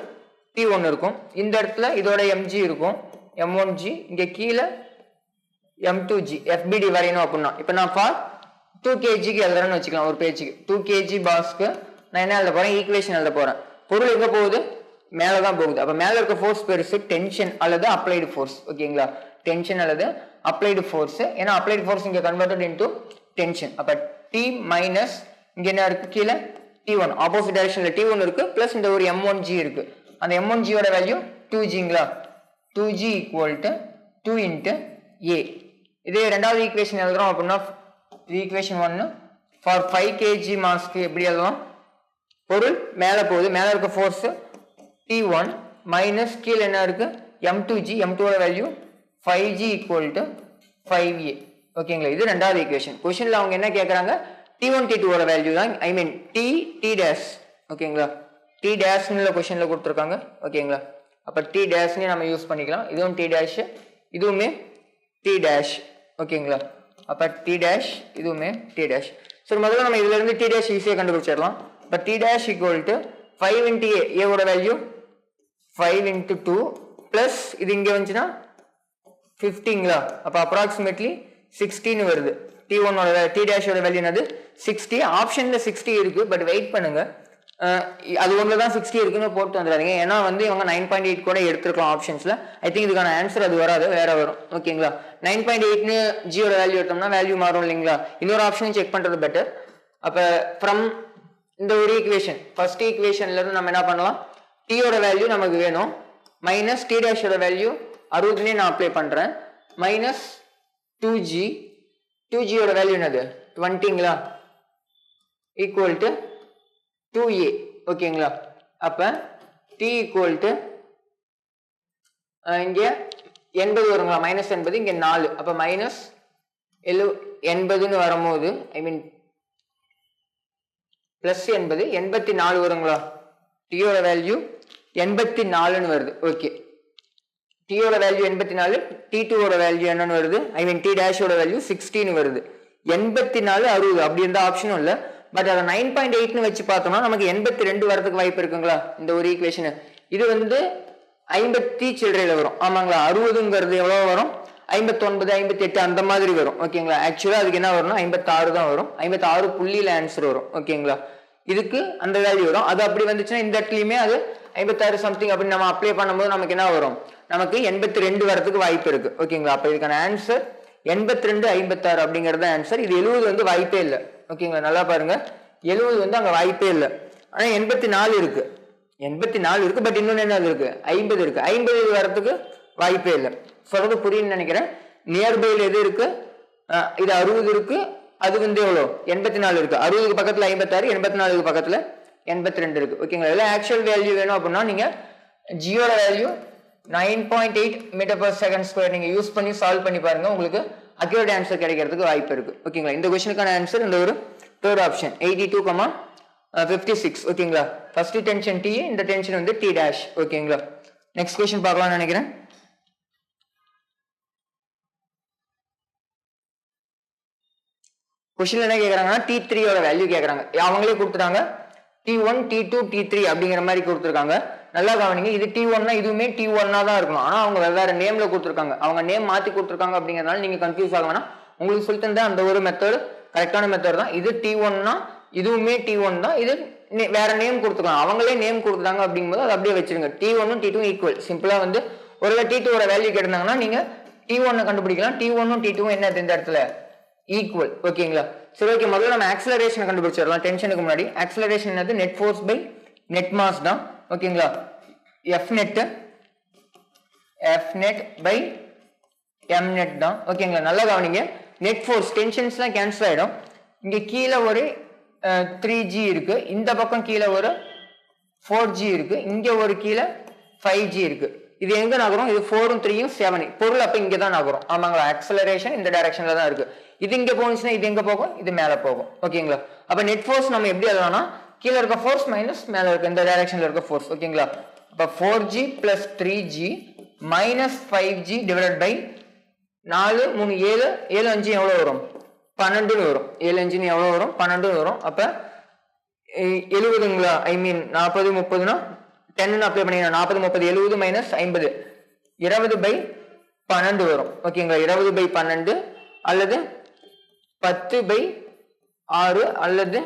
T1 இருக்கும். இந்த இடத்துல இதோட mg இருக்கும், m1g. இங்க கீழே m2g. FBD வரையணும் அப்படின்னா இப்ப நான் 2 kg எழுதுறேன்னு வச்சுக்கலாம். ஒரு பேஜுக்கு 2 kg பாஸ்க்கு நான் என்ன எழுத போறேன், ஈக்குவேஷன் எழுத போறேன். பொருள் எங்க போகுது, மேலதான் போகுது. அப்ப மேல இருக்க ஃபோர்ஸ் பெருசு, டென்ஷன் அல்லது அப்ளைடு ஃபோர்ஸ். ஓகேங்களா, டென்ஷன் அல்லது அப்ளைடு ஃபோர்ஸ். ஏன்னா அப்ளைடு ஃபோர்ஸ் இங்க கன்வெர்டட் இன்டு டென்ஷன். அப்ப T மைனஸ் இங்க என்ன இருக்கு, கீழே T1 ஆப்போசிட் டைரக்ஷன்ல T1 இருக்கு, பிளஸ் இந்த ஒரு m1g இருக்கு. அந்த m1g ஓட வேல்யூ 2gங்களா, 2g = 2 × a. இதே ரெண்டாவது ஈக்குவேஷன் எழுதுறோம் அப்படின்னா ஈக்குவேஷன் 1 ஃபார் 5 kg மாஸ்க்கு எப்படி எழுதலாம், பொருள் மேல போகுது, மேல இருக்க ஃபோர்ஸ் T1 மைனஸ் கீழே என்ன இருக்கு m2g, m2 ஓட வேல்யூ 5g = 5a. ஓகேங்களா, இது ரெண்டாவது ஈக்குவேஷன். क्वेश्चनல அவங்க என்ன கேக்குறாங்க, T1 T2 ஓட வேல்யூ தான், T'. ஓகேங்களா, T' னுல क्वेश्चनல கொடுத்திருக்காங்க. ஓகேங்களா, அப்ப T' னே நம்ம யூஸ் பண்ணிக்கலாம். இதுவும் T', இதுவுமே T'. ஓகேங்களா, அப்ப T', இதுவுமே T'. சரி, முதல்ல நம்ம இதுல இருந்து T' ஈஸியா கண்டுபிடிச்சிடலாம். But T' = 5 × a. a ஓட வேல்யூ 5 × 2 பிளஸ் இது இங்க வந்துச்சுன்னா 50ங்களா, அப்ப அப்ராக்சிமேட்லி 16 வருது. T1 ஓட T' ஓட வேல்யூ என்னது 60. ஆப்ஷன்ல 60 இருக்கு, பட் வெயிட் பண்ணுங்க, அது ஒண்ணுதான் 60 இருக்குன்னு போட்டு வந்துடாதீங்க. ஏன்னா வந்து இவங்க 9.8 கூட எடுத்துருக்கலாம் ஆப்ஷன்ஸ்ல. ஐ திங்க் இதுக்கான ஆன்சர் அது வராது, வேற வரும். ஓகேங்களா, 9.8ன்னு g ஓட வேல்யூ எடுத்தோம்னா வேல்யூ மாறும் இல்லைங்களா. இன்னொரு ஆப்ஷன் செக் பண்றது பெட்டர். அப்ப ஃப்ரம் இந்த ஒரு ஈக்குவேஷன், ஃபர்ஸ்ட் ஈக்குவேஷன்ல இருந்து நம்ம என்ன பண்ணலாம், T ஓட வேல்யூ நமக்கு வேணும், மைனஸ் T' ஓட வேல்யூ 60 நான் அப்ளை பண்றேன், மைனஸ் 2g, 2g ஓட வேல்யூ என்னது 20ங்களா, ஈக்குவல் டு 2a. ஓகேங்களா, அப்ப T = இங்க 80 வருங்களா, மைனஸ் 80, இங்க 4, அப்ப மைனஸ் 80ன்னு வரும்போது பிளஸ் 80 84 வருங்களா, டீயோட வேல்யூ 84ன்னு வருது. ஓகே, டீயோட வேல்யூ 84, T2ஓட வேல்யூ என்னன்னு வருது, ஐ மீன் T டேஷோட வேல்யூ 16 வருது. 84 60 அப்படி எந்த ஆப்ஷனும் இல்லை. பட் அதை 9.8ன்னு வச்சு பார்த்தோம்னா நமக்கு 82 வரதுக்கு வாய்ப்பு இருக்குங்களா இந்த ஒரு ஈக்குவேஷன். இது வந்து 50 சில்லறையில வரும் ஆமாங்களா. 60ங்கிறது எவ்வளோ வரும், 59 58 அந்த மாதிரி வரும் ஓகேங்களா. ஆக்சுவலா அதுக்கு என்ன வரும்னா 56 தான் வரும். 56 புள்ளியில ஆன்சர் வரும் ஓகேங்களா. இதுக்கு அந்த வேல்யூ வரும். அது அப்படி வந்துச்சுன்னா இந்த இடத்துலயுமே அது 56 சம்திங் அப்படின்னு நம்ம அப்ளை பண்ணும்போது நமக்கு என்ன வரும், நமக்கு 82 வரதுக்கு வாய்ப்பு இருக்கு ஓகேங்களா. அப்ப இதுக்கான ஆன்சர் 82 56 அப்படிங்கிறது ஆன்சர். இது 70 வந்து வாய்ப்பே இல்லை ஓகேங்களா. நல்லா பாருங்க, 70 வந்து அங்க வாய்ப்பே இல்லை. ஆனா 84 இருக்கு, 84 இருக்கு. பட் இன்னொன்னு என்ன இருக்கு, 50 இருக்கு. 50 வரதுக்கு வாய்ப்பே இல்லை. சொல்றது புரியுன்னு நினைக்கிறேன். நியர்பைல எது இருக்கு, இது 60 இருக்கு, அது வந்து எவ்வளோ 84 இருக்கு. 60க்கு பக்கத்துல 56, 84க்கு பக்கத்துல 82 இருக்கு ஓகேங்களா. இதெல்லாம் ஆக்சுவல் வேல்யூ வேணும் அப்படின்னா நீங்க ஜியோட value 9.8 metre per second square நீங்க யூஸ் பண்ணி சால்வ் பண்ணி பாருங்க, உங்களுக்கு அக்யூரேட் ஆன்சர் கிடைக்கிறதுக்கு வாய்ப்பு இருக்கு ஓகேங்களா. இந்த क्वेश्चनக்கான ஆன்சர் இந்த ஒரு தேர்ட் ஆப்ஷன் 82,56 ஓகேங்களா. ஃபர்ஸ்ட் டென்ஷன் T, இந்த டென்ஷன் வந்து T டேஷ் ஓகேங்களா. நெக்ஸ்ட் क्वेश्चन பார்க்கலாம்னு நினைக்கிறேன். क्वेश्चन என்ன கேக்குறாங்கன்னா T3 ஓட வேல்யூ கேக்குறாங்க. அவங்களே கொடுத்துட்டாங்க T1 T2 T3 அப்படிங்கிற மாதிரி கொடுத்துருக்காங்க. நல்லா கவனிங்க, இது T1னா இதுவுமே T1 தான் இருக்கணும். ஆனா அவங்க வெவ்வேறு நேம்ல கொடுத்துருக்காங்க. அவங்க நேம் மாத்தி கொடுத்துருக்காங்க அப்படிங்கறதுனால நீங்க கன்ஃபியூஸ் ஆக வேணாம். உங்களுக்கு சொல்லிட்டு இருந்தா அந்த ஒரு மெத்தட் கரெக்டான மெத்தட் தான். இது T1னா இதுவுமே T1 தான், இது வேற நேம் கொடுத்துருக்காங்க. அவங்களே நேம் கொடுத்துட்டாங்க அப்படிங்கும்போது அதை அப்படியே வச்சிருங்க. T1ம் T2 ஈக்குவல். சிம்பிளா வந்து ஒருவேளை T2 ஓட வேல்யூ கேட்டிருந்தாங்கன்னா நீங்க T1 கண்டுபிடிக்கலாம். T1ம் T2 என்ன இந்த இடத்துல ஈக்குவல் ஓகேங்களா. சரி ஓகே, முதல்ல நம்ம ஆக்சலரேஷன் கண்டுபிடிச்சிடலாம். டென்ஷனுக்கு முன்னாடி ஆக்சலரேஷன் என்னது, net force by net mass தான் ஓகேங்களா. F net by m net தான் ஓகேங்களா. நல்லா கவனிங்க, நெட் ஃபோர்ஸ் டென்ஷன்ஸ்லாம் கேன்சல் ஆயிடும். இங்க கீழே ஒரு 3G இருக்கு, இந்த பக்கம் கீழே ஒரு 4G இருக்கு, இங்க ஒரு கீழே 5G இருக்கு. இது எங்க நகரும், இது 4ம் 3ம் 7 பொருள் அப்ப இங்க தான் நகரும் ஆமாங்களா. ஆக்சலரேஷன் இந்த டைரக்ஷன்ல தான் இருக்கு. இது இங்க போனுச்சுன்னா இது எங்க போகும், இது மேல போகும் ஓகேங்களா. அப்ப நெட் ஃபோர்ஸ் நம்ம எப்படி எழுதலாம்னா கீழே இருக்க ஃபோர்ஸ் மைனஸ் மேல இருக்க இந்த டைரக்ஷன்ல இருக்க ஃபோர்ஸ் ஓகேங்களா. அப்ப 4G plus 3G minus 5G divided by 4 3 7 7 5 எவ்வளவு வரும், 12 வரும். 7 5 எவ்வளவு வரும், 12 வரும். அப்ப 70ங்களா, ஐ மீன் 40 30னா 10 அப்ளை பண்ணினா 40 30 70 மைனஸ் 50 20/12 வரும் ஓகேங்களா. 20/12 அல்லது 10/6 அல்லது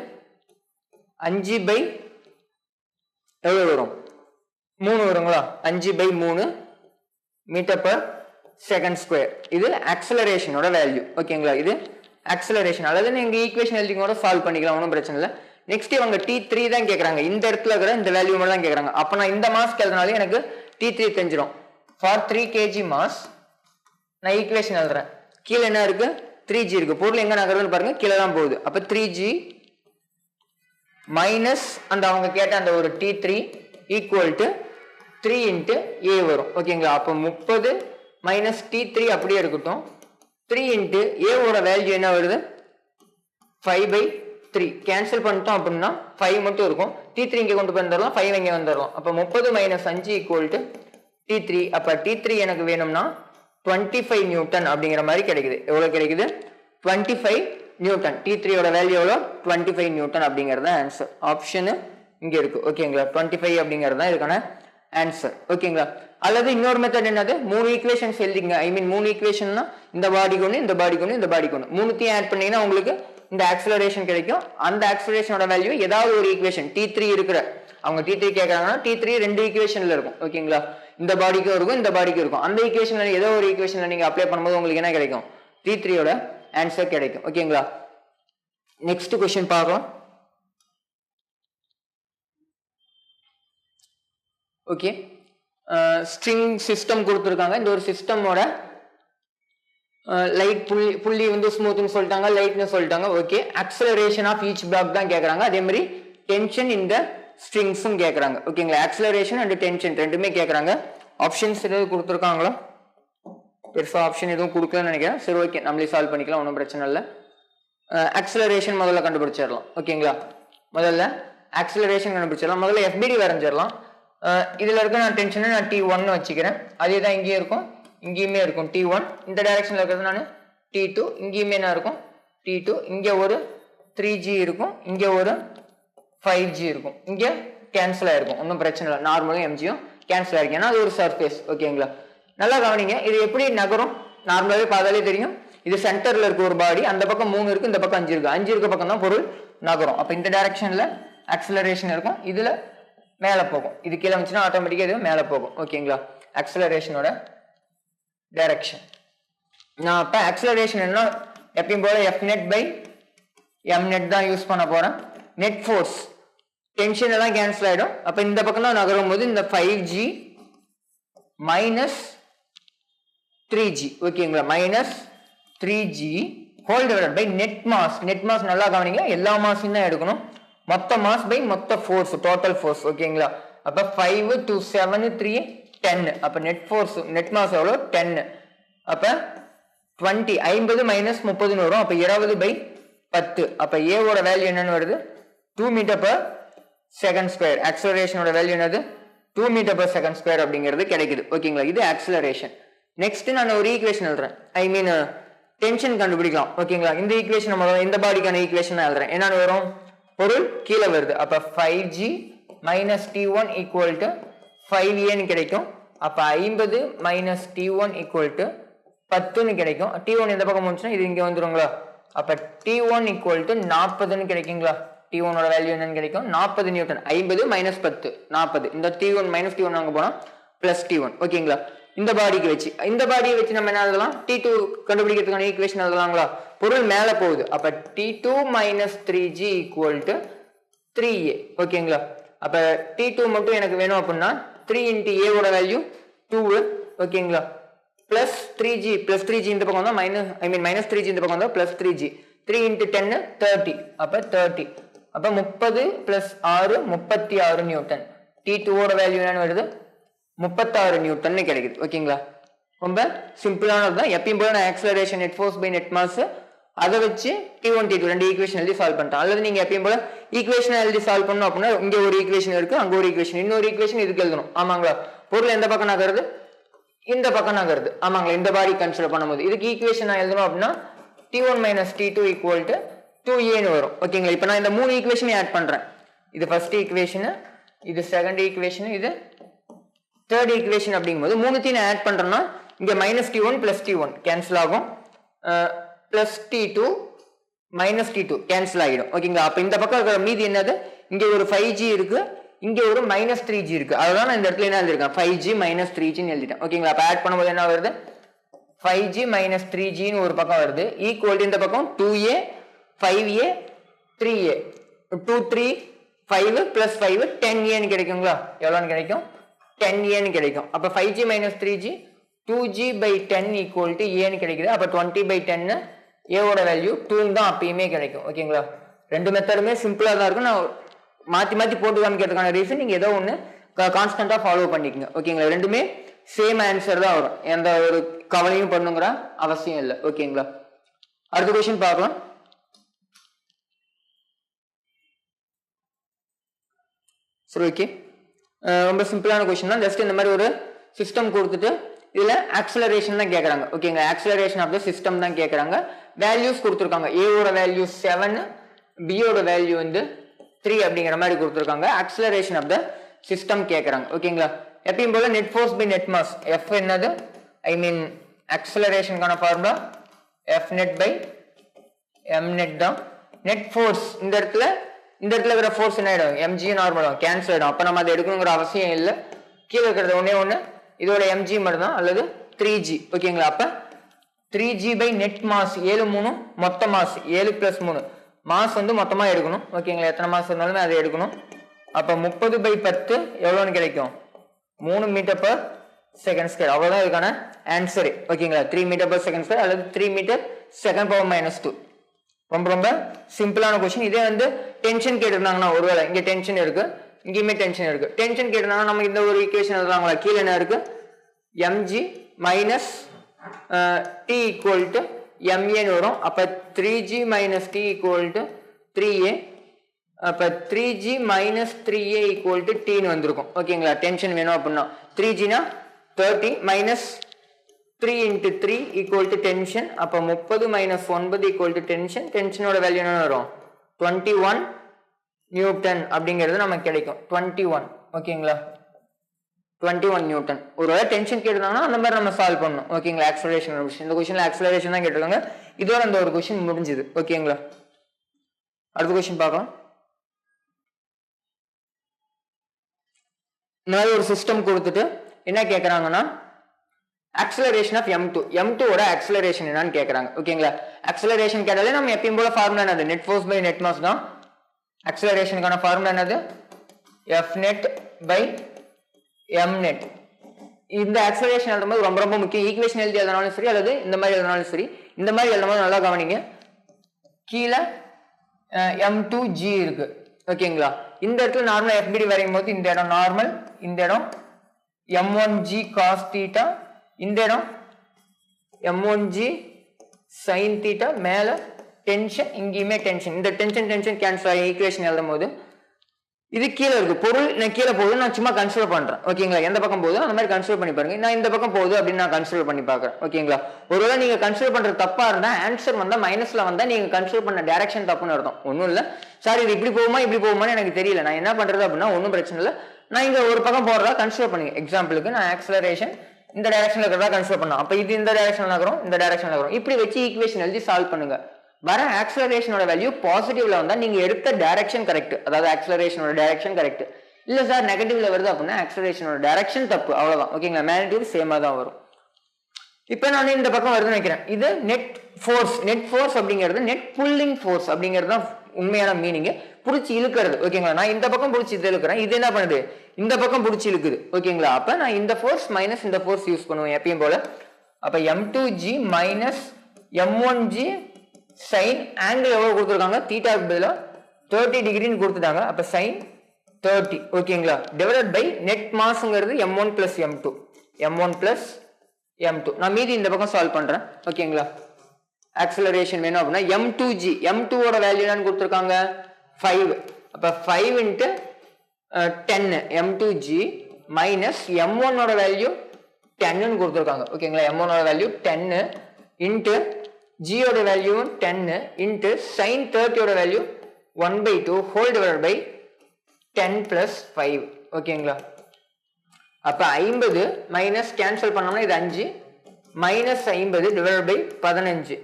5 எவ்வளவு வரும், 3 வருங்களா. 5/3 மீட்டர் பர் செகண்ட் ஸ்கொயர். இது ஆக்சலரேஷனோட வேல்யூ ஓகேங்களா. இது ஆக்சலரேஷன் அல்லது நீங்க ஈக்குவேஷன் எழுதிங்கோட சால்வ் பண்ணிக்கலாம், ஒன்றும் பிரச்சனை இல்லை. நெக்ஸ்ட் இவங்க T3 தான் கேட்கறாங்க. இந்த இடத்துல இருக்கிற இந்த வேல்யூ மட்டும் தான் கேட்கறாங்க. அப்ப நான் இந்த மாஸ் எழுதினாலே எனக்கு T3 தெரிஞ்சிடும். ஃபார் 3 kg மாஸ் நான் ஈக்குவேஷன் எழுதுறேன். கீழே என்ன இருக்கு, 3G இருக்கு. பொருள் எங்க நகருதுன்னு பாருங்க, கீழே தான் போகுது. அப்ப 3G மைனஸ் அந்த அவங்க கேட்ட அந்த ஒரு T3 equal to 3 into A வரும் ஓகேங்களா. அப்போ 30 மைனஸ் T3 அப்படியே இருக்கட்டும். 3 into A ஓட வேல்யூ என்ன வருது, 5/3. கேன்சல் பண்ணிட்டோம் அப்படின்னா 5 மட்டும் இருக்கும். T3 இங்கே கொண்டு வந்துடலாம், 5 இங்கே வந்துடலாம். அப்போ 30 மைனஸ் 5 ஈக்குவல் டு T3. அப்ப T3 எனக்கு வேணும்னா 25 நியூட்டன் அப்படிங்கிற மாதிரி கிடைக்குது. எவ்வளவு கிடைக்குது, 25 நியூட்டன். T3 ஓட வேல்யூ எவ்வளோ, 25 நியூட்டன் அப்படிங்கிறது ஆன்சர். ஆப்ஷன் இங்க இருக்கு ஓகேங்களா. 25 அப்படிங்கிறது தான் இதுக்கான ஆன்சர் ஓகேங்களா. அல்லது இன்னொரு மெத்தட் என்னது, 3 ஈக்குவேஷன்ஸ் எழுதிங்க. ஐ மீன் 3 ஈக்குவேஷன்னா இந்த பாடிக்கு ஒன்று, இந்த பாடிக்கு ஒன்று, இந்த பாடிக்கு ஒன்று, மூணுத்தையும் ஆட் பண்ணீங்கன்னா உங்களுக்கு இந்த ஆக்சலரேஷன் கிடைக்கும். அந்த ஆக்சலரேஷனோட வேல்யூ ஏதாவது ஒரு ஈக்குவேஷன் T3 இருக்கிற, அவங்க T3 கேட்கறாங்கன்னா T3 2 ஈக்குவேஷன்ல இருக்கும் ஓகேங்களா. இந்த பாடிக்கும் இருக்கும், இந்த பாடிக்கும் இருக்கும். அந்த ஈக்குவேஷன்ல ஏதோ ஒரு ஈக்குவேஷன்ல நீங்க அப்ளை பண்ணும்போது உங்களுக்கு என்ன கிடைக்கும், T3 ஓட ஆன்சர் கிடைக்கும் ஓகேங்களா. நெக்ஸ்ட் क्वेश्चन பார்க்கலாம். ஓகே, ஸ்ட்ரிங் சிஸ்டம் கொடுத்துருக்காங்க. இந்த ஒரு சிஸ்டமோட லைட் புள்ளி வந்து ஸ்மூத்னு சொல்லிட்டாங்க, லைட்னு சொல்லிட்டாங்க. Okay, acceleration of each block தான் கேட்கறாங்க. அதே மாதிரி டென்ஷன் இந்த ஸ்ட்ரிங்ஸும் கேட்கறாங்க ஓகேங்களா. ஆக்சலரேஷன் அண்ட் டென்ஷன் ரெண்டுமே கேட்கறாங்க. ஆப்ஷன்ஸ் ஏதாவது கொடுத்துருக்காங்களா, பெருசா ஆப்ஷன் எதுவும் கொடுக்கலன்னு நினைக்கிறேன். சரி ஓகே, நம்மளே சால்வ் பண்ணிக்கலாம், ஒன்றும் பிரச்சனை இல்லை. ஆக்சலரேஷன் முதல்ல கண்டுபிடிச்சிடலாம் ஓகேங்களா. முதல்ல ஆக்சிலரேஷன் கண்டுபிடிச்சிடலாம். முதல்ல FBD வரைஞ்சிடலாம். இதில் இருக்க நான் டென்ஷனை நான் T1 வச்சுக்கிறேன். அதே தான் இங்கேயும் இருக்கும், இங்கேயுமே இருக்கும் T1. இந்த டைரக்ஷனில் இருக்கிறது நான் T2, இங்கேயுமே என்ன இருக்கும் T2. இங்கே ஒரு 3G இருக்கும், இங்கே ஒரு 5G இருக்கும், இங்கே கேன்சல் ஆயிருக்கும். ஒன்றும் பிரச்சனை இல்லை, நார்மலும் எம்ஜியும் கேன்சல் ஆயிருக்கும், ஏன்னா அது ஒரு சர்ஃபேஸ். ஓகேங்களா, நல்லா கவனிங்க. இது எப்படி நகரும் நார்மலாகவே பார்த்தாலே தெரியும். இது சென்டரில் இருக்க ஒரு பாடி, அந்த பக்கம் 3 இருக்கு, இந்த பக்கம் 5 இருக்கு. 5 இருக்க பக்கம் தான் பொருள் நகரும். அப்போ இந்த டைரக்ஷனில் ஆக்சிலரேஷன் இருக்கும், இதில் மேலே போகும். இது கீழே வந்துச்சுன்னா ஆட்டோமேட்டிக்காக இது மேலே போகும். ஓகேங்களா, ஆக்சிலரேஷனோட டைரக்ஷன். நான் அப்போ ஆக்சிலரேஷன் என்ன எப்பயும் போல Fnet by Mnet தான் யூஸ் பண்ண போகிறேன். நெட் ஃபோர்ஸ் டென்ஷன் எல்லாம் கேன்சல் ஆகிடும். அப்போ இந்த பக்கம் தான் நகரும் போது இந்த 5G மைனஸ் 3G. ஓகேங்களா, minus 3G whole divided by net mass. Net mass நல்லா கவனிங்க, எல்லா மாஸையும் தான் எடுக்கணும். மொத்த மாஸ் பை மொத்த ஃபோர்ஸ், டோட்டல் ஃபோர்ஸ். ஓகேங்களா, அப்போ 5 2 7 3 10. அப்போ நெட் ஃபோர்ஸ் நெட் மாஸ் எவ்வளோ 10. அப்போ 20 50 மைனஸ் 30 வரும். அப்போ 20 பை 10. அப்போ ஏவோட வேல்யூ என்னன்னு வருது 2 மீட்டர் பர் செகண்ட் ஸ்கொயர். ஆக்சிலரேஷனோட வேல்யூ என்னது 2 மீட்டர் பர் செகண்ட் ஸ்கொயர் அப்படிங்கிறது கிடைக்குது. ஓகேங்களா, இது ஆக்சிலரேஷன். நெக்ஸ்ட் நான் ஒரு ஈக்குவேஷன் எழுதுறேன், ஐ மீன் டென்ஷன் கண்டுபிடிக்கலாம். ஓகேங்களா, இந்த ஈக்குவேஷன் முதல்ல இந்த பாடிக்கான ஈக்குவேஷன் எழுதுறேன். என்னன்னு வரும், பொருள் கீழே வருது. அப்போ 5G minus T1 equal to 5Aன்னு கிடைக்கும். அப்போ 50 மைனஸ் T1 ஈக்குவல் டு 10ன்னு கிடைக்கும். T1 இந்த பக்கம் வந்துச்சுன்னா இது இங்கே வந்துருங்களா. அப்போ T1 ஈக்குவல் டு 40ன்னு கிடைக்குங்களா. T1ஓட வேல்யூ என்னன்னு கிடைக்கும் 40 நியூட்டன். 50 மைனஸ் 10 40. இந்த T1 மைனஸ் T1 அங்கே போனால் பிளஸ் T1. ஓகேங்களா, இந்த பாடிக்கு வச்சு இந்த பாடியை வச்சு நம்ம என்ன எழுதலாம், T2 கண்டுபிடிக்கிறதுக்கான ஈக்குவேஷன் எழுதலாங்களா. பொருள் மேலே போகுது. அப்போ T2 minus 3G equal to 3A. ஓகேங்களா, அப்போ T2 மட்டும் எனக்கு வேணும் அப்படின்னா 3 இன்ட்டு ஏவோட வேல்யூ 2. ஓகேங்களா, பிளஸ் 3G பிளஸ் 3G இந்த பக்கம் வந்தால் மைனஸ் 3G இந்த பக்கம் வந்தால் பிளஸ் 3G. 3 இன்ட்டு 10 30. அப்போ 30. அப்போ 30 பிளஸ் 6 36 நியூட்டன். T2ஓட வேல்யூ என்னன்னு வருது 36 நியூட்டன் கிடைக்குது. ஓகேங்களா, ரொம்ப சிம்பிளானது தான். எப்பயும் போல நான் acceleration net force by net mass அதை வச்சு T1 T2 ரெண்டு ஈக்குவேஷன் எழுதி சால்வ் பண்ணிட்டேன். அல்லது நீங்க எப்பயும் போல ஈக்குவேஷன் எழுதி சால்வ் பண்ணணும் அப்படின்னா இங்க ஒரு ஈக்குவேஷன் இருக்கு, அங்க ஒரு ஈக்குவேஷன், இன்னொரு ஈக்குவேஷன் இதுக்கு எழுதணும். ஆமாங்களா, பொருள் எந்த பக்கம் நகருது இந்த பக்கம் நகருது. ஆமாங்களா, இந்த பாடி கன்சிடர் பண்ணும்போது இதுக்கு ஈக்குவேஷன் நான் எழுதணும் அப்படின்னா T1 minus T2 equal to 2Aன்னு வரும். ஓகேங்களா, இப்போ நான் இந்த 3 ஈக்குவேஷனையும் ஆட் பண்றேன். இது ஃபர்ஸ்ட் ஈக்குவேஷன், இது செகண்ட் ஈக்குவேஷன், இது தேர்ட் ஈக்குவேஷன். அப்படிங்கும்போது மூணுத்தையும் நான் ஆட் பண்றேன்னா இங்க minus T1 plus T1 cancel ஆகும், plus T2 minus T2 cancel ஆகிடும். ஓகேங்களா, அப்போ இந்த பக்கம் இருக்கிற மீதி என்னது, இங்க ஒரு 5G இருக்கு, இங்க ஒரு மைனஸ் 3G இருக்கு. அதுதான் நான் இந்த இடத்துல என்ன எழுதிருக்கேன் 5G மைனஸ் 3Gன்னு எழுதிட்டேன். ஓகேங்களா, அப்போ ஆட் பண்ணும்போது என்ன வருது 5G மைனஸ் 3Gன்னு ஒரு பக்கம் வருது, ஈக்குவல் இந்த பக்கம் 2A 5A 3A 2 3 5 பிளஸ் 5 10Aன்னு கிடைக்குங்களா. எவ்வளோன்னு கிடைக்கும் 10Aன்னு கிடைக்கும். அப்போ 5G minus 3G 2G by 10 equal to Aன்னு கிடைக்குது. அப்போ 20 by 10 ஏவோட வேல்யூ 2 தான் அப்பயுமே கிடைக்கும். ஓகேங்களா, ரெண்டு மெத்தடுமே சிம்பிளாக தான் இருக்கும். நான் மாற்றி மாற்றி போட்டு காமிக்கிறதுக்கான ரீசன் நீங்கள் ஏதோ ஒன்று கான்ஸ்டன்டாக ஃபாலோ பண்ணிக்கோங்க. ஓகேங்களா, ரெண்டுமே சேம் ஆன்சர் தான் வரும், எந்த ஒரு கவலையும் பண்ணுங்கிற அவசியம் இல்லை. ஓகேங்களா, அடுத்த கொஸ்டின் பார்க்கலாம். சரி, ஓகே, ரொம்ப சிம்பிளான கொஸ்டின் தான். ஜஸ்ட் இந்த மாதிரி ஒரு சிஸ்டம் கொடுத்துட்டு இதுல ஆக்சிலரேஷன் தான் கேட்கறாங்க. ஓகேங்களா, ஆக்சிலரேஷன் ஆஃப் த சிஸ்டம் தான் கேட்கறாங்க. வேல்யூஸ் கொடுத்துருக்காங்க. ஏவோட வேல்யூ 7, பியோட வேல்யூ வந்து 3 அப்படிங்கிற மாதிரி கொடுத்துருக்காங்க. ஆக்சிலரேஷன் ஆஃப் த சிஸ்டம் கேட்கறாங்க. ஓகேங்களா, எப்பயும் போல net force by net mass. F என்னது, ஐ மீன் ஆக்சிலரேஷனுக்கான ஃபார்முலா Fnet பை Mnet தான். நெட் ஃபோர்ஸ் இந்த இடத்துல இருக்கிற ஃபோர்ஸ் என்ன ஆயிடும், mg நார்மலும் கேன்சல் ஆயிடும். அப்போ நம்ம அதை எடுக்கணுங்கிற அவசியம் இல்லை. கீழே இருக்கிறது ஒன்று இதோட mg மட்டும் தான், அல்லது 3G. ஓகேங்களா, அப்போ 3G பை நெட் மாஸ் 7 3 மொத்த மாஸ் 7 பிளஸ் 3 மாஸ் வந்து மொத்தமாக எடுக்கணும். ஓகேங்களா, எத்தனை மாஸ் இருந்தாலுமே அதை எடுக்கணும். அப்போ 30 பை 10 எவ்வளோன்னு கிடைக்கும் 3 மீட்டர் பர் செகண்ட் ஸ்கொயர். அவ்வளோதான் இதுக்கான ஆன்சரு. ஓகேங்களா, 3 மீட்டர் பர் செகண்ட் ஸ்கொயர் அல்லது 3 மீட்டர் செகண்ட் பவர் மைனஸ் 2. ரொம்ப ரொம்ப சிம்பிளான கொஸ்டின். இதே வந்து டென்ஷன் கேட்டிருந்தாங்கன்னா, ஒருவேளை இங்கே டென்ஷன் இருக்கு, இங்கேயுமே டென்ஷன் இருக்கு. டென்ஷன் கேட்டிருந்தாங்கன்னா நம்ம இந்த ஒரு ஈக்குவேஷன் எழுதுறாங்களா, கீழே என்ன இருக்கு mg minus t equal to MAன்னு வரும். அப்போ 3G minus t equal to 3A அப்போ 3g minus 3a equal to டீன்னு வந்திருக்கும் ஓகேங்களா. டென்ஷன் வேணும் அப்படின்னா 3gனா 30 minus 3 into 3 equal to tension. அப்போ 30 மைனஸ் 9 ஈக்குவல் டு டென்ஷன். டென்ஷனோட வேல்யூ என்ன வரும் 21 நியூட்டன் அப்படிங்கிறது நமக்கு கிடைக்கும். 21 ஓகேங்களா, 21 நியூட்டன். ஒருவேளை டென்ஷன் கேட்டிருந்தாங்கன்னா அந்த மாதிரி நம்ம சால்வ் பண்ணணும் ஓகேங்களா. ஆக்சலரேஷன் இந்த கொஸ்டின்ல ஆக்சலரேஷன் தான் கேட்டிருக்காங்க. இதோட அந்த ஒரு கொஸ்டின் முடிஞ்சுது ஓகேங்களா. அடுத்த கொஸ்டின் பார்க்கலாம். இந்த மாதிரி ஒரு சிஸ்டம் கொடுத்துட்டு என்ன கேட்குறாங்கன்னா ஆக்சலரேஷன் ஆஃப் m2 ஓட ஆக்சலரேஷன் என்னன்னு கேட்குறாங்க ஓகேங்களா. ஆக்சலரேஷன் கேட்டாலே நம்ம எப்பயும் போல ஃபார்முலா என்னது net force by net mass தான். ஆக்சலரேஷனுக்கான ஃபார்முலா என்னது f net by m net. இந்த ஆக்சலரேஷன் எழுதும்போது ரொம்ப ரொம்ப முக்கியம். ஈக்குவேஷன் எழுதி எழுதினாலும் சரி அல்லது இந்த மாதிரி எழுதினாலும் சரி, இந்த மாதிரி எழுதும்போது நல்லா கவனிங்க. கீழே m2g இருக்கு ஓகேங்களா. இந்த இடத்துல நார்மல் FBD வரையும் போது இந்த இடம் நார்மல், இந்த இடம் m1g cos theta, இந்த இடம் m1g sin theta, மேல டென்ஷன், இங்கேயுமே டென்ஷன். இந்த டென்ஷன் கேன்சல் ஆகி ஈக்குவேஷன் எழுதும் போது இது கீழே இருக்கு. பொருள் நான் கீழே போகுது, நான் சும்மா கன்சிடர் பண்றேன் ஓகேங்களா. எந்த பக்கம் போகுதோ அந்த மாதிரி கன்சிடர் பண்ணி பாருங்க. நான் இந்த பக்கம் போகுது அப்படின்னு நான் கன்சிடர் பண்ணி பாக்குறேன் ஓகேங்களா. ஒருவேளை நீங்க கன்சிடர் பண்றது தப்பா இருந்தா ஆன்சர் வந்தா மைனஸ்ல வந்தா நீங்க கன்சிடர் பண்ண டைரக்ஷன் தப்புன்னு அர்த்தம். ஒன்றும் இல்லை சார், இது இப்படி போகுமான்னு எனக்கு தெரியல, நான் என்ன பண்றது அப்படின்னா ஒன்றும் பிரச்சனை இல்லை. நான் இங்க ஒரு பக்கம் போடுறதா கன்சிடர் பண்ணுங்க. எக்ஸாம்பிளுக்கு நான் ஆக்சலரேஷன் இந்த டைரக்ஷன்ல இருக்கிறதா கன்சிடர் பண்ணோம். அப்ப இது இந்த டைரக்ஷன்ல நகரும், இந்த டைரக்ஷன்ல நகரும். இப்படி வச்சு ஈக்குவேஷன் எழுதி சால்வ் பண்ணுங்க. வர ஆக்சலரேஷனோட வேல்யூ பாசிட்டிவ்ல வந்தா நீங்க எடுத்த டைரக்ஷன் கரெக்ட், அதாவது ஆக்சலரேஷனோட டைரக்ஷன் கரெக்ட். இல்ல சார் நெகட்டிவ்ல வருது அப்படின்னா ஆக்சலரேஷனோட டைரக்ஷன் தப்பு, அவ்வளவுதான் ஓகேங்களா. மேக்னிட்யூட் சேமா தான் வரும். இப்போ நான் இந்த பக்கம் வருதுன்னு வைக்கிறேன். இது நெட் ஃபோர்ஸ் அப்படிங்கிறது நெட் புல்லிங் ஃபோர்ஸ் அப்படிங்கிறது தான் உண்மையான மீனிங். புடிச்சு இழுக்கிறது ஓகேங்களா. நான் இந்த பக்கம் புடிச்சு இது இழுக்கிறேன், இது என்ன பண்ணுது இந்த பக்கம் புடிச்சு இழுக்குது ஓகேங்களா. அப்ப நான் இந்த ஃபோர்ஸ் மைனஸ் இந்த ஃபோர்ஸ் யூஸ் பண்ணுவேன் எப்பயும் போல. அப்ப m2g minus m1g sin angle எவ்வளவு கொடுத்துருக்காங்க தீட்டாவுக்கு பதிலாக 30 டிகிரின்னு கொடுத்துட்டாங்க. அப்ப sin 30 ஓகேங்களா டிவைடட் பை நெட் மாஸ்ங்கிறது m1 plus m2. நான் மீதி இந்த பக்கம் சால்வ் பண்றேன் ஓகேங்களா. ஆக்சலரேஷன் வேணும் அப்படின்னா m2 ஓட வேல்யூ என்னன்னு கொடுத்துருக்காங்க 5. அப்ப 5 into 10 m2g மைனஸ் m1 ஓட வேல்யூ 10 கொடுத்துருக்காங்க ஓகேங்களா. m1 ஓட வேல்யூ 10 into g ஓட வேல்யூ 10 into sin 30 ஓட value 1/2 whole divided by 10 plus 5 ஓகேங்களா. அப்ப 50 மைனஸ் கேன்சல் பண்ணோம்னா இது 5 மைனஸ் 50 டிவைடட் பை 15.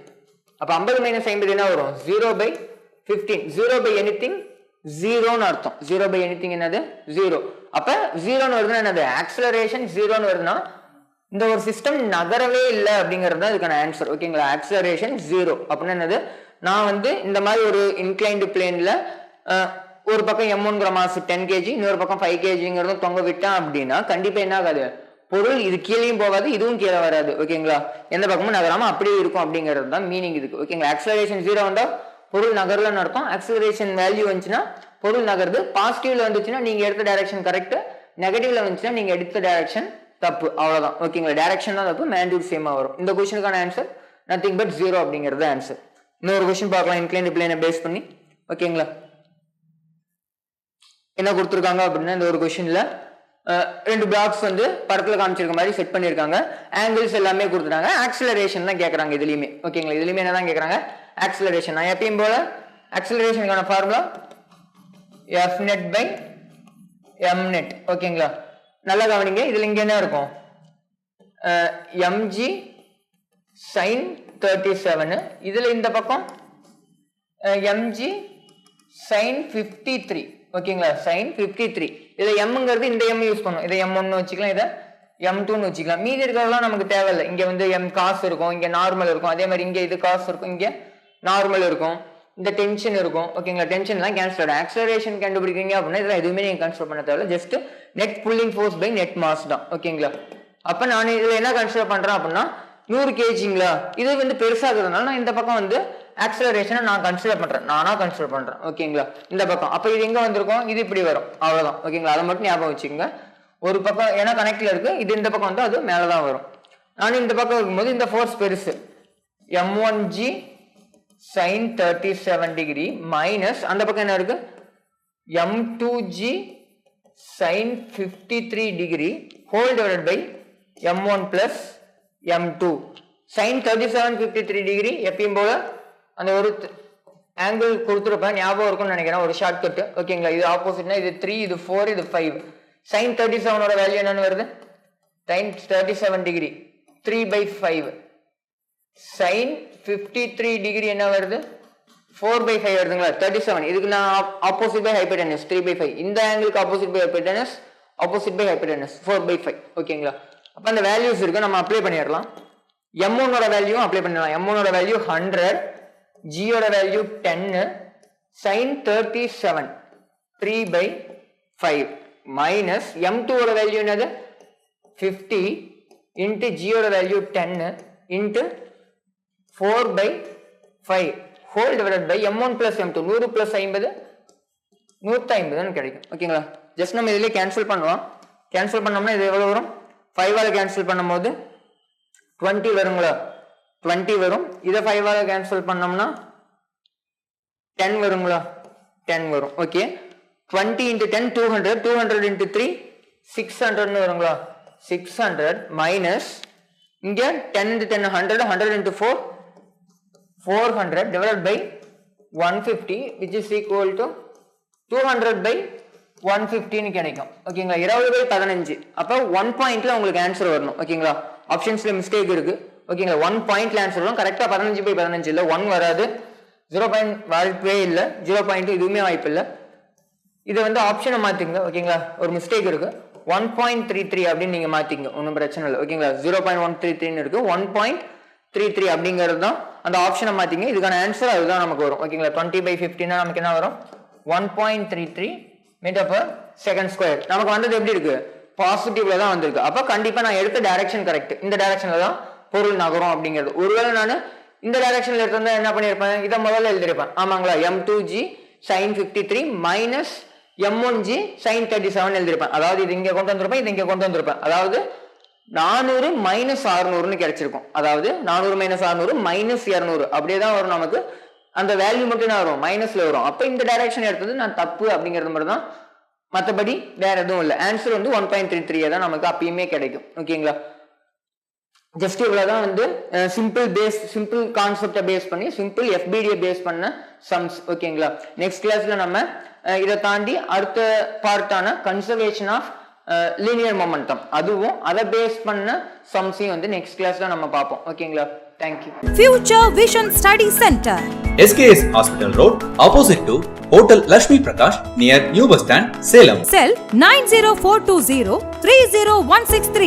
அப்ப 50 மைனஸ் 50 என்ன வரும் 0/15. 0/anything 0ன்னு அர்த்தம். 0/anything என்னது 0. அப்ப 0ன்னு வருதுன்னா என்னது ஆக்சலரேஷன் 0ன்னு வருதுன்னா இந்த ஒரு சிஸ்டம் நகரவே இல்லை அப்படிங்கிறது தான் இதுக்கான ஆன்சர் ஓகேங்களா. ஆக்சலரேஷன் 0 அப்படின்னா என்னது, நான் இந்த மாதிரி ஒரு இன்க்ளைன்டு பிளேன்ல ஒரு பக்கம் m1 மாஸ் 10 kg இன்னொரு பக்கம் 5 kgங்கிறது தொங்க விட்டேன் அப்படின்னா கண்டிப்பா என்ன ஆகாது, பொருள் இது கீழேயும் போகாது இதுவும் கீழே வராது ஓகேங்களா. எந்த பக்கமும் நகராம அப்படியே இருக்கும் அப்படிங்கிறது தான் மீனிங் இதுக்கு ஓகேங்களா. ஆக்சலரேஷன் 0 வந்தா பொருள் நகரலன்னு அர்த்தம். ஆக்சலரேஷன் வேல்யூ வந்துச்சுன்னா பொருள் நகருது. பாசிட்டிவ்ல வந்துச்சுன்னா நீங்க எடுத்த டைரக்ஷன் கரெக்ட், நெகட்டிவ்ல வந்துச்சுன்னா நீங்க எடுத்த டைரக்ஷன் தப்பு, அவ்வளவுதான் ஓகேங்களா. டைரக்ஷன் தான் தப்பு, மேக்னிட்யூட் சேமா வரும். இந்த கொஸ்டினுக்கான ஆன்சர் நத்திங் பட் 0 அப்படிங்கிறது ஆன்சர். இன்னொரு கொஸ்டின் பார்க்கலாம் இன்க்ளைன்டு பிளேனை பேஸ் பண்ணி ஓகேங்களா. என்ன கொடுத்துருக்காங்க அப்படின்னா இந்த ஒரு கொஸ்டின்ல 2 பிளாக்ஸ் படத்துல காமிச்சிருக்க மாதிரி செட் பண்ணிருக்காங்க. ஆங்கிள்ஸ் எல்லாமே கொடுத்துட்டாங்க. ஆக்சலரேஷன் தான் கேட்கறாங்க இதுலயுமே ஓகேங்களா. இதுலயுமே என்னதான் கேட்கறாங்க ஆக்சலரேஷன். நான் எப்பயும் போல ஆக்சலரேஷனுக்கான formula f net by m net ஓகேங்களா. நல்லா கவனிங்க. இதுல இங்க என்ன இருக்கும் mg sin 37, இதுல இந்த பக்கம் mg sin 53 ஓகேங்களா. sin 53 இதுல mங்கிறது இந்த m யூஸ் பண்ணும். இதை m1 வச்சுக்கலாம், இதை m2 வச்சுக்கலாம். மீதி இருக்கிறதெல்லாம் நமக்கு தேவையில்லை. இங்க m காசு இருக்கும், இங்க நார்மல் இருக்கும். அதே மாதிரி இங்க இது காசு இருக்கும், இங்க நார்மல் இருக்கும், இந்த டென்ஷன் இருக்கும் ஓகேங்களா. டென்ஷன்லாம் கேன்சல். ஆக்சலரேஷன் கண்டுபிடிக்கிறீங்க அப்படின்னா இதெல்லாம் எதுவுமே நீங்க கன்சிடர் பண்ண தேவையில்ல. Just net pulling force by net mass தான் ஓகேங்களா. அப்ப நான் இதுல என்ன கன்சிடர் பண்றேன் அப்படின்னா 100 kgங்களா. இது பெருசாகிறதுனால நான் இந்த பக்கம் ஆக்சலரேஷனை நான் கன்சிடர் பண்றேன், நானா கன்சிடர் பண்றேன் ஓகேங்களா. இந்த பக்கம் அப்ப இது எங்க வந்திருக்கும், இது இப்படி வரும் அவ்வளவுதான் ஓகேங்களா. அதை மட்டும் ஞாபகம் வச்சுக்கோங்க. ஒரு பக்கம் ஏன்னா கனெக்ட்ல இருக்கு, இது இந்த பக்கம் அது மேலதான் வரும். நான் இந்த பக்கம் இருக்கும்போது இந்த ஃபோர்ஸ் பெருசு m1g sin 37 டிகிரி மைனஸ் அந்த பக்கம் என்ன இருக்கு m2g sin 53 degree whole divided by m1 plus m2 sin 37 53 degree எப்பயும் போல அந்த ஒரு ஆங்கிள் கொடுத்துருப்பேன், ஞாபகம் இருக்கும்னு நினைக்கிறேன், ஒரு ஷார்ட்கட். ஓகேங்களா, இது ஆப்போசிட்னா இது 3, இது 4, இது 5. sin 37 வேல்யூ என்னன்னு வருது? sin 37 degree 3/5. sin 53 டிகிரி என்ன வருது? 4/5 வருதுங்களா? 37. இதுக்கு நான் ஆப்போசிட் பை ஹைபோடெனஸ் 3/5. இந்த ஆங்கிளுக்கு opposite by hypotenuse, opposite by hypotenuse 4/5. ஓகேங்களா, அப்ப அந்த வேல்யூஸ் இருக்கு, நம்ம அப்ளை பண்ணிடலாம். m1 ஓட வேல்யூ அப்ளை பண்ணிடலாம். m1 ஓட வேல்யூ 100, g ஓட வேல்யூ 10, sin 37 3/5 மைனஸ் m2 ஓட வேல்யூ என்னது? 50 இன்ட்டு g ஓட value 10 into 4/5 whole divided by m1 plus m2. 100 plus 50 150 கிடைக்கும். ஓகேங்களா, ஜஸ்ட் நம்ம இதுல கேன்சல் பண்ணுவோம். கேன்சல் பண்ணோம்னா இது எவ்வளவு வரும்? 5ஆல கேன்சல் பண்ணும்போது 20 வருங்களா? 20 வரும். இதை 5ஆல கேன்சல் பண்ணோம்னா 10 வருங்களா? 10 வரும். ஓகே, 20 into 10 200, 200 into 3 600 வருங்களா? 600 மைனஸ் இங்க 10 into 10 100, 100 into 4 400 divided by 150 which is equal to 200 by 150 கிடைக்கும். ஓகேங்களா, 20/15. அப்ப 1 பாயிண்ட்ல உங்களுக்கு ஆன்சர் வரணும். ஓகேங்களா, ஆப்ஷன்ஸ்ல மிஸ்டேக் இருக்கு. ஓகேங்களா, 1 பாயிண்ட்ல ஆன்சர் வரும். கரெக்டா 15/15 இல்ல, 1 வராது. 0 பாயிண்ட் வாய்ப்பே இல்ல, 0 பாயிண்ட் இதுவுமே வாய்ப்பு இல்ல. இது வந்து ஆப்ஷனை மாத்திங்க. ஓகேங்களா, ஒரு மிஸ்டேக் இருக்கு. 1.33 அப்படின்னு நீங்க மாத்திங்க, ஒன்றும் பிரச்சனை இல்லை. ஓகேங்களா, 0.133 இருக்கு, 1.33 அப்படிங்கிறது தான் அந்த ஆப்ஷனை மாத்திங்க. இதுக்கான ஆன்சர் அதுதான் நமக்கு வரும். ஓகேங்களா, 20/15 நமக்கு என்ன வரும்? 1.33 மீட்டர் பர் செகண்ட் ஸ்கொயர். நமக்கு வந்தது எப்படி இருக்கு? பாசிட்டிவ்ல தான் வந்திருக்கு. அப்ப கண்டிப்பா நான் எடுத்த டைரக்ஷன் கரெக்ட். இந்த டைரக்ஷன்ல தான் பொருள் நகரும் அப்படிங்கிறது. ஒருவேளை நான் இந்த டைரக்ஷன்ல எடுத்திருந்தா என்ன பண்ணிருப்பேன்? இதை முதல்ல எழுதிருப்பேன். ஆமாங்களா, m2g sin 53 minus m1g sin 37 எழுதிருப்பேன். அதாவது இது இங்க கொண்டு வந்திருப்பேன், இது இங்க கொண்டு வந்திருப்பேன். அதாவது 400 மைனஸ் 600 கிடைச்சிருக்கும். அதாவது 400 மைனஸ் 600 மைனஸ் 200 அப்படியே தான் வரும். நமக்கு அந்த வேல்யூ மட்டும் தான் வரும், மைனஸ்ல வரும். அப்ப இந்த டைரக்ஷன் எடுத்தது நான் தப்பு அப்படிங்கிறது மட்டும் தான், மற்றபடி வேற எதுவும் இல்லை. ஆன்சர் வந்து 1.33 தான் நமக்கு அப்பயுமே கிடைக்கும். ஓகேங்களா, ஜஸ்ட் இவ்வளவுதான் வந்து சிம்பிள் கான்செப்டை பேஸ் பண்ணி சிம்பிள் FBD பேஸ் பண்ண சம்ஸ். ஓகேங்களா, நெக்ஸ்ட் கிளாஸ்ல நம்ம இதை தாண்டி அடுத்த பார்ட்டான கன்சர்வேஷன் ஆஃப் லீனியர் மொமெண்டம் அதுவும் அதை பேஸ் பண்ண சம்ஸையும் வந்து நெக்ஸ்ட் கிளாஸ்ல நம்ம பார்ப்போம். ஓகேங்களா, thank you. Future Vision Study Center, SKS Hospital Road, opposite to Hotel Lakshmi Prakash, near New Bus Stand, Salem. Cell 90420 30163.